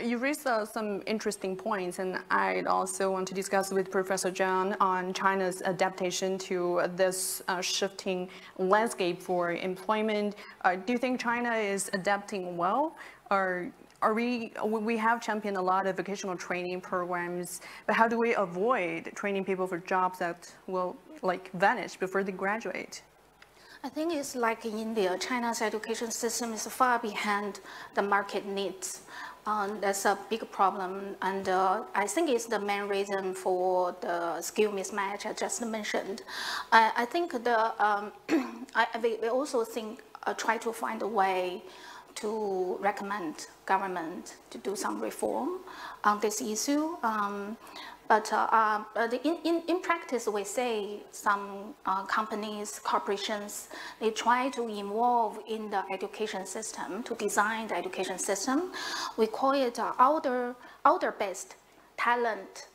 You raised some interesting points, and I'd also want to discuss with Professor Zhang on China's adaptation to this shifting landscape for employment. Do you think China is adapting well, or we have championed a lot of vocational training programs, but how do we avoid training people for jobs that will vanish before they graduate? I think it's like in India, China's education system is far behind the market needs. That's a big problem, and I think it's the main reason for the skill mismatch I just mentioned. I think we also try to find a way to recommend government to do some reform on this issue. But in practice, we say some companies, corporations, they try to involve in the education system, to design the education system. We call it outer-based talent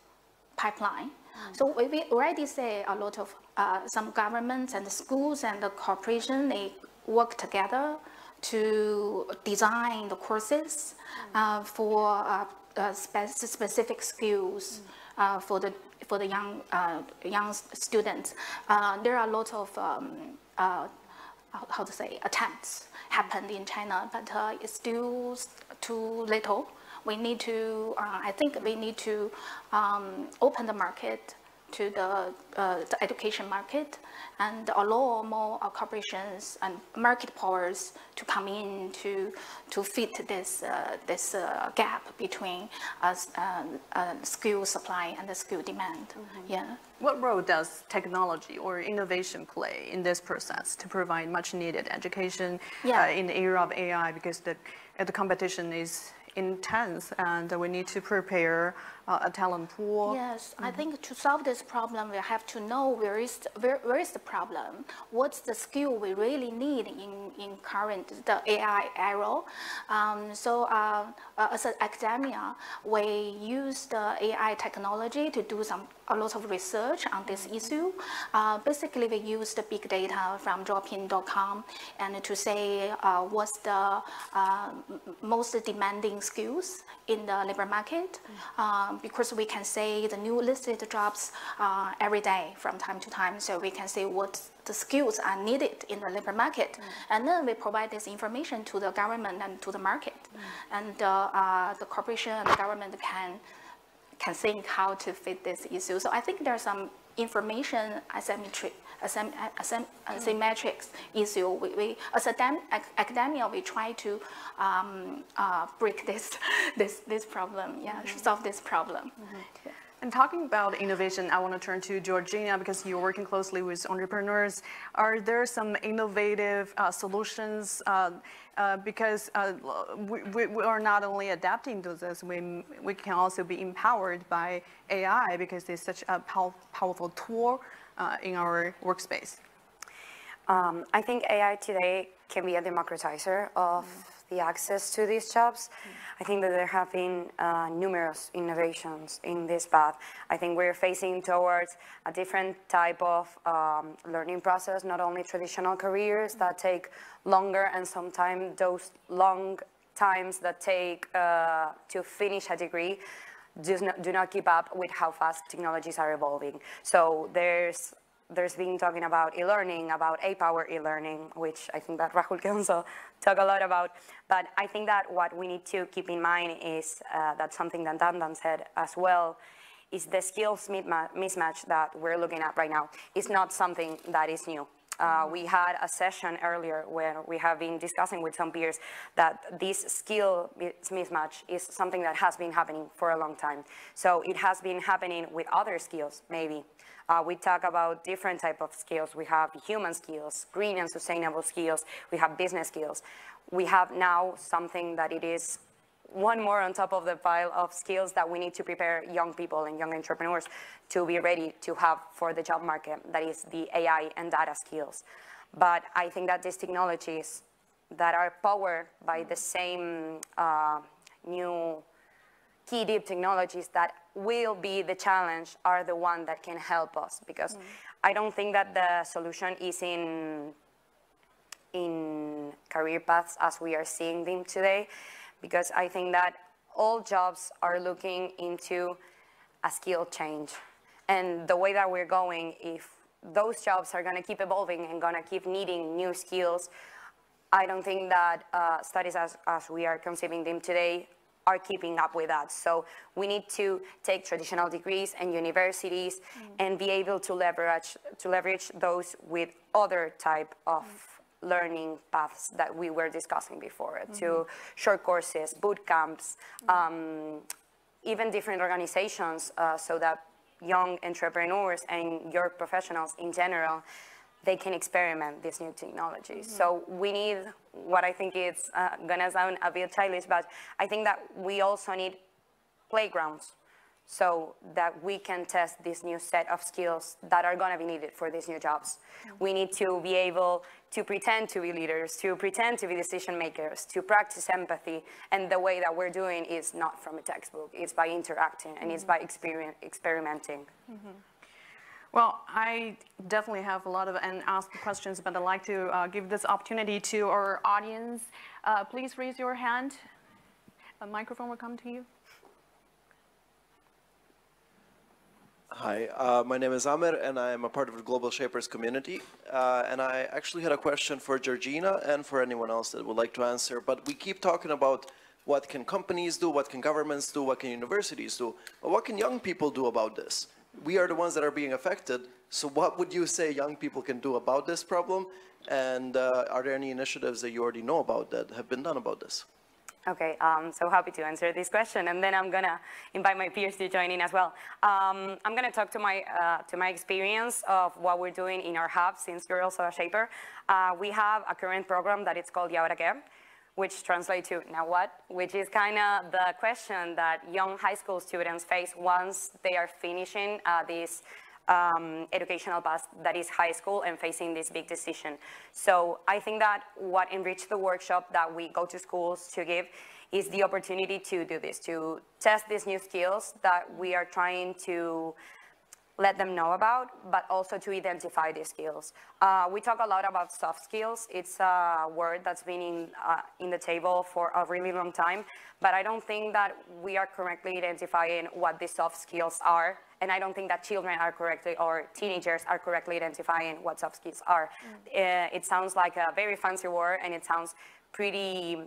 pipeline. So we already say a lot of some governments and the schools and the corporation, they work together to design the courses for specific skills. For the young students, there are a lot of attempts happened in China, but it's still too little. We need to, I think, we need to open the market to the education market and allow more corporations and market powers to come in to fit this gap between skill supply and the skill demand. Yeah. What role does technology or innovation play in this process to provide much needed education in the era of AI, because the competition is intense and we need to prepare a talent pool? Yes, I think to solve this problem, we have to know where is the problem, what's the skill we really need in the AI era. So as an academia, we use the AI technology to do a lot of research on this issue. Basically, we use the big data from dropin.com and to say what's the most demanding skills in the labor market, because we can say the new listed jobs every day from time to time, so we can say what the skills are needed in the labor market, and then we provide this information to the government and to the market, and the corporation and the government can think how to fit this issue. So I think there's some information asymmetrics issue. We as academia, we try to break this problem, solve this problem. Yeah. And talking about innovation, I want to turn to Georgina, because you're working closely with entrepreneurs. Are there some innovative solutions? Because we are not only adapting to this, we can also be empowered by AI, because it's such a powerful tool in our workspace. I think AI today can be a democratizer of the access to these jobs. I think that there have been numerous innovations in this path. I think we're facing towards a different type of learning process, not only traditional careers that take longer, and sometimes those long times that take to finish a degree do not keep up with how fast technologies are evolving. So there's been talking about e-learning, about A-power e-learning, which I think that Rahul can also talk a lot about. But I think that what we need to keep in mind is that's something that Dan said as well, is the skills mismatch that we're looking at right now. It's not something that is new. We had a session earlier where we have been discussing with some peers that this skill mismatch is something that has been happening for a long time. So it has been happening with other skills, maybe. We talk about different type of skills. We have human skills, green and sustainable skills. We have business skills. We have now something that it is one more on top of the pile of skills that we need to prepare young people and young entrepreneurs to be ready to have for the job market, that is the AI and data skills. But I think that these technologies that are powered by the same new key deep technologies that will be the challenge are the one that can help us, because I don't think that the solution is in career paths as we are seeing them today, because I think that all jobs are looking into a skill change. And the way that we're going, if those jobs are going to keep evolving and going to keep needing new skills, I don't think that studies as we are conceiving them today are keeping up with that. So we need to take traditional degrees and universities and be able to leverage those with other type of learning paths that we were discussing before, to short courses, boot camps, even different organizations, so that young entrepreneurs and your professionals in general, they can experiment these new technologies. So we need, what I think is gonna sound a bit childish, but I think that we also need playgrounds so that we can test this new set of skills that are gonna be needed for these new jobs. We need to be able to pretend to be leaders, to pretend to be decision makers, to practice empathy, and the way that we're doing is not from a textbook, it's by interacting and it's by experimenting. Well, I definitely have a lot of unasked questions, but I'd like to give this opportunity to our audience. Please raise your hand. A microphone will come to you. Hi, my name is Amir, and I am a part of the Global Shapers community. And I actually had a question for Georgina and for anyone else that would like to answer. But we keep talking about what can companies do, what can governments do, what can universities do. But what can young people do about this? We are the ones that are being affected. So what would you say young people can do about this problem? And are there any initiatives that you already know about that have been done about this? Okay, so happy to answer this question, and then I'm gonna invite my peers to join in as well. I'm gonna talk to my experience of what we're doing in our hub, since you're also a shaper. We have a current program that it's called ¿Y ahora qué?, which translates to now what, which is kind of the question that young high school students face once they are finishing this educational path that is high school and facing this big decision. So I think that what enriched the workshop that we go to schools to give is the opportunity to do this, to test these new skills that we are trying to let them know about, but also to identify these skills. We talk a lot about soft skills. It's a word that's been in the table for a really long time, but I don't think that we are correctly identifying what these soft skills are, and I don't think that children are correctly, or teenagers are correctly identifying what soft skills are. It sounds like a very fancy word, and it sounds pretty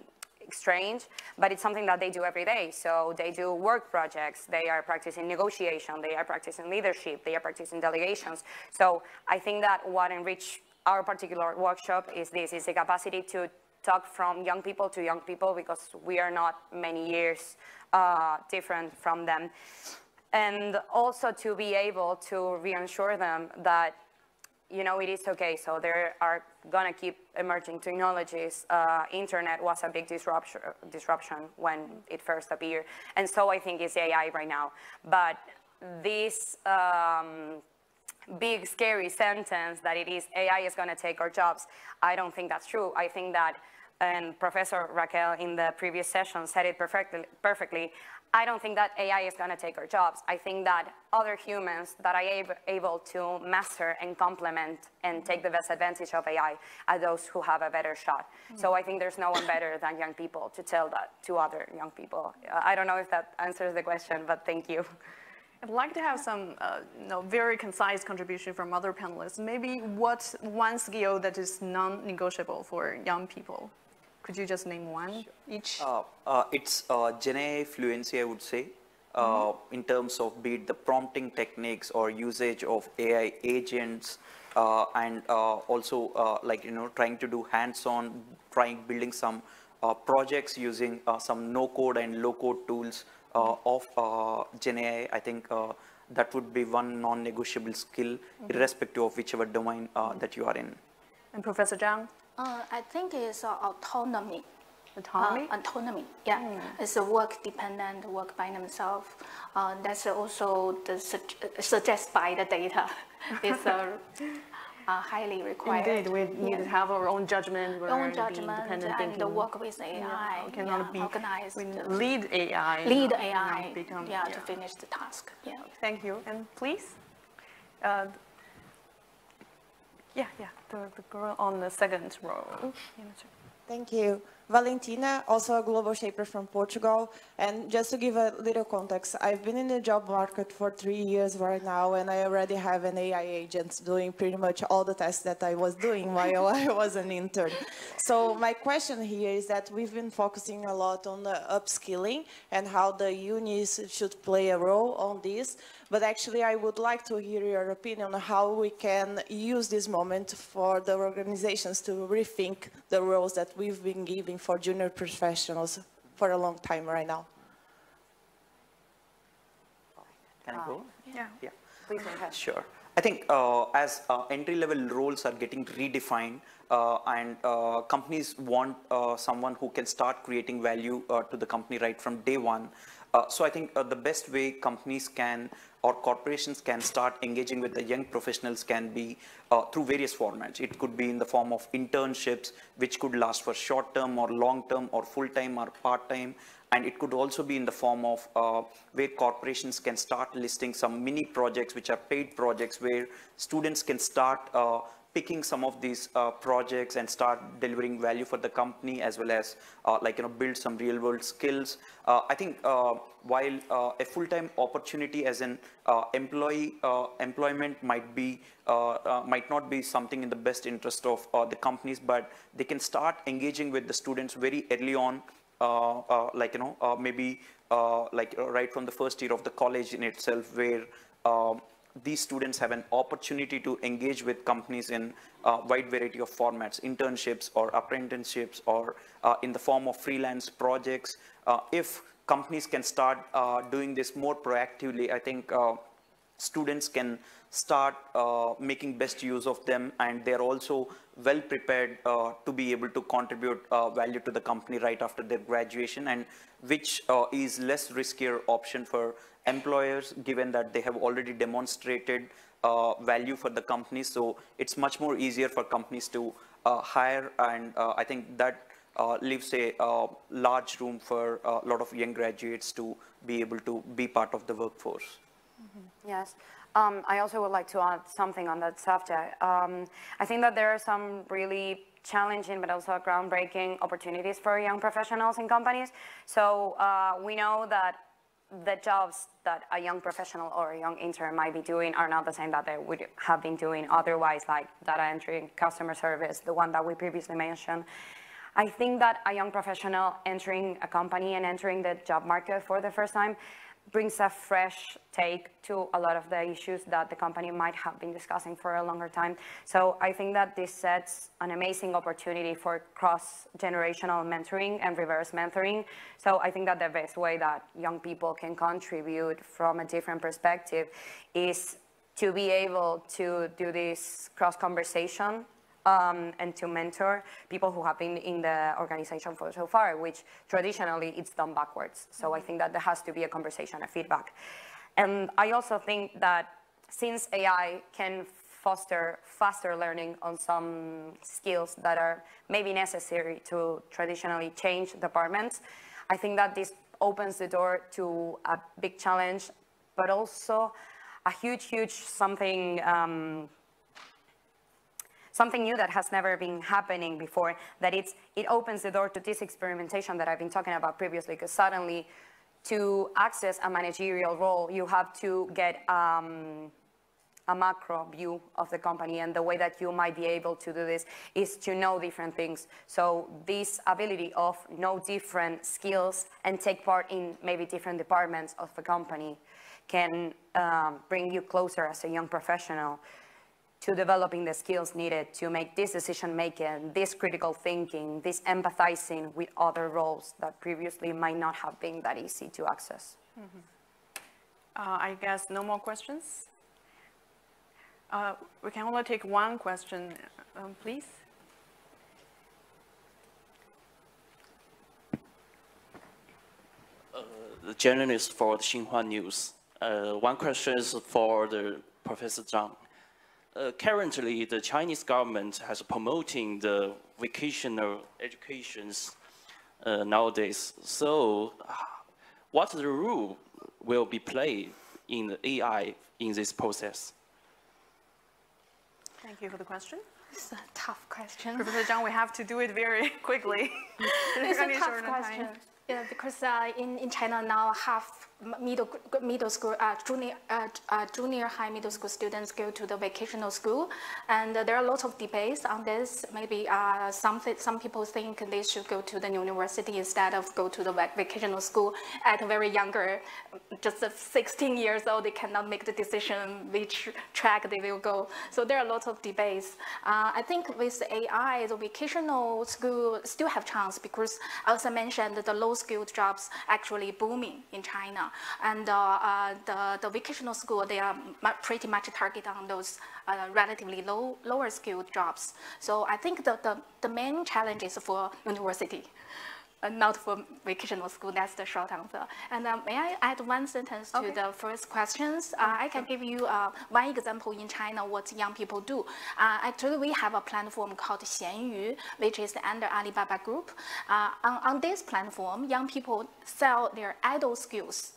strange, but it's something that they do every day. So they do work projects, they are practicing negotiation, they are practicing leadership, they are practicing delegations. So I think that what enriched our particular workshop is this, is the capacity to talk from young people to young people, because we are not many years different from them. And also to be able to reassure them that, you know, it is okay. So there are gonna keep emerging technologies. Internet was a big disruption when it first appeared. And so I think it's AI right now. But this big scary sentence that it is AI is gonna take our jobs, I don't think that's true. I think that and Professor Raquel in the previous session said it perfectly. I don't think that AI is going to take our jobs. I think that other humans that are able to master and complement and take the best advantage of AI are those who have a better shot. So I think there's no one better than young people to tell that to other young people. I don't know if that answers the question, but thank you. I'd like to have some very concise contribution from other panelists. Maybe what's one skill that is non-negotiable for young people? Could you just name one each? It's Gen AI fluency, I would say, in terms of be it the prompting techniques or usage of AI agents, and also trying to do hands-on, building some projects using some no-code and low-code tools of Gen AI. I think that would be one non-negotiable skill, irrespective of whichever domain that you are in. And Professor Zhang? I think it's autonomy. Autonomy? Autonomy, yeah. It's a work dependent, work by themselves. That's also suggested by the data. It's highly required. Indeed, we need to have our own judgment. Own judgment and work with AI. We cannot be organized. We lead AI. Lead AI, to finish the task. Yeah. Thank you. And please. The girl on the second row. Thank you. Valentina, also a global shaper from Portugal. And just to give a little context, I've been in the job market for 3 years right now, and I already have an AI agent doing pretty much all the tasks that I was doing while I was an intern. So my question here is that we've been focusing a lot on the upskilling and how the unis should play a role on this. But actually, I would like to hear your opinion on how we can use this moment for the organizations to rethink the roles that we've been giving for junior professionals for a long time right now. Can I go? Yeah. Please go ahead. Sure. I think as entry-level roles are getting redefined and companies want someone who can start creating value to the company right from day one. So I think the best way companies can or corporations can start engaging with the young professionals can be through various formats. It could be in the form of internships, which could last for short-term or long-term or full-time or part-time. And it could also be in the form of where corporations can start listing some mini projects, which are paid projects, where students can start picking some of these projects and start delivering value for the company, as well as build some real world skills. I think while a full-time opportunity as an employment might not be something in the best interest of the companies, but they can start engaging with the students very early on, maybe right from the first year of the college in itself, where these students have an opportunity to engage with companies in a wide variety of formats, internships or apprenticeships or in the form of freelance projects. If companies can start doing this more proactively, I think students can start making best use of them, and they're also well prepared to be able to contribute value to the company right after their graduation, and which is less riskier option for employers, given that they have already demonstrated value for the company. So it's much more easier for companies to hire, and I think that leaves a large room for a lot of young graduates to be able to be part of the workforce. Yes. I also would like to add something on that subject. I think that there are some really challenging but also groundbreaking opportunities for young professionals in companies. So we know that the jobs that a young professional or a young intern might be doing are not the same that they would have been doing otherwise, like data entry, customer service, the one that we previously mentioned. I think that a young professional entering a company and entering the job market for the first time brings a fresh take to a lot of the issues that the company might have been discussing for a longer time. So I think that this sets an amazing opportunity for cross-generational mentoring and reverse mentoring. So I think that the best way that young people can contribute from a different perspective is to be able to do this cross-conversation and to mentor people who have been in the organization for so far, which traditionally it's done backwards. So I think that there has to be a conversation, a feedback. And I also think that since AI can foster faster learning on some skills that are maybe necessary to traditionally change departments. I think that this opens the door to a big challenge, but also a huge something something new that has never been happening before, that it opens the door to this experimentation that I've been talking about previously, because suddenly to access a managerial role, you have to get a macro view of the company, and the way that you might be able to do this is to know different things. So this ability of know different skills and take part in maybe different departments of the company can bring you closer as a young professional to developing the skills needed to make this decision-making, this critical thinking, this empathizing with other roles that previously might not have been that easy to access. Mm-hmm. I guess no more questions? We can only take one question, please. The journalist for the Xinhua News. One question is for the Professor Zhang. Currently, the Chinese government has promoting the vocational educations nowadays. So, what the role will be played in the AI in this process? Thank you for the question. It's a tough question. Professor Zhang, we have to do it very quickly. It's a tough question. Yeah, because in China now, half middle school, junior high middle school students go to the vocational school, and there are lots of debates on this. Maybe some people think they should go to the university instead of go to the vocational school at a very younger, just 16 years old. They cannot make the decision which track they will go. So there are lots of debates. I think with AI, the vocational school still have chance, because as I mentioned, the low-skilled jobs actually booming in China. And the vocational school, they are pretty much targeted on those relatively lower skilled jobs. So I think the main challenge is for university, not for vocational school. That's the short answer. And may I add one sentence to the first questions? I can give you one example in China what young people do. Actually, we have a platform called Xianyu, which is under Alibaba Group. On this platform, young people sell their idle skills.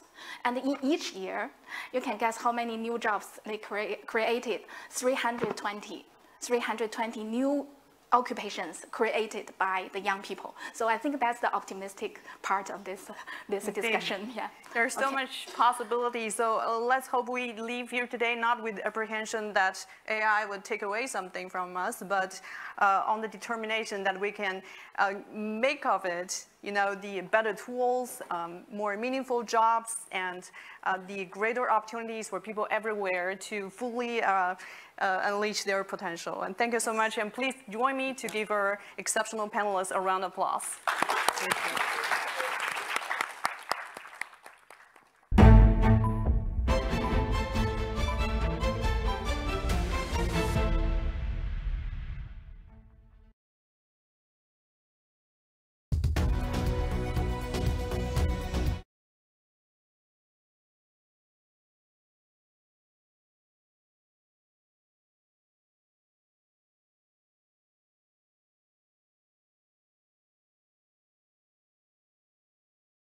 And in each year, you can guess how many new jobs they created. 320 new occupations created by the young people. So I think that's the optimistic part of this discussion. Yeah. There's so much possibility. So let's hope we leave here today not with apprehension that AI would take away something from us, but on the determination that we can make of it, you know, the better tools, more meaningful jobs, and the greater opportunities for people everywhere to fully unleash their potential. And thank you so much. And please join me to give our exceptional panelists a round of applause. Thank you.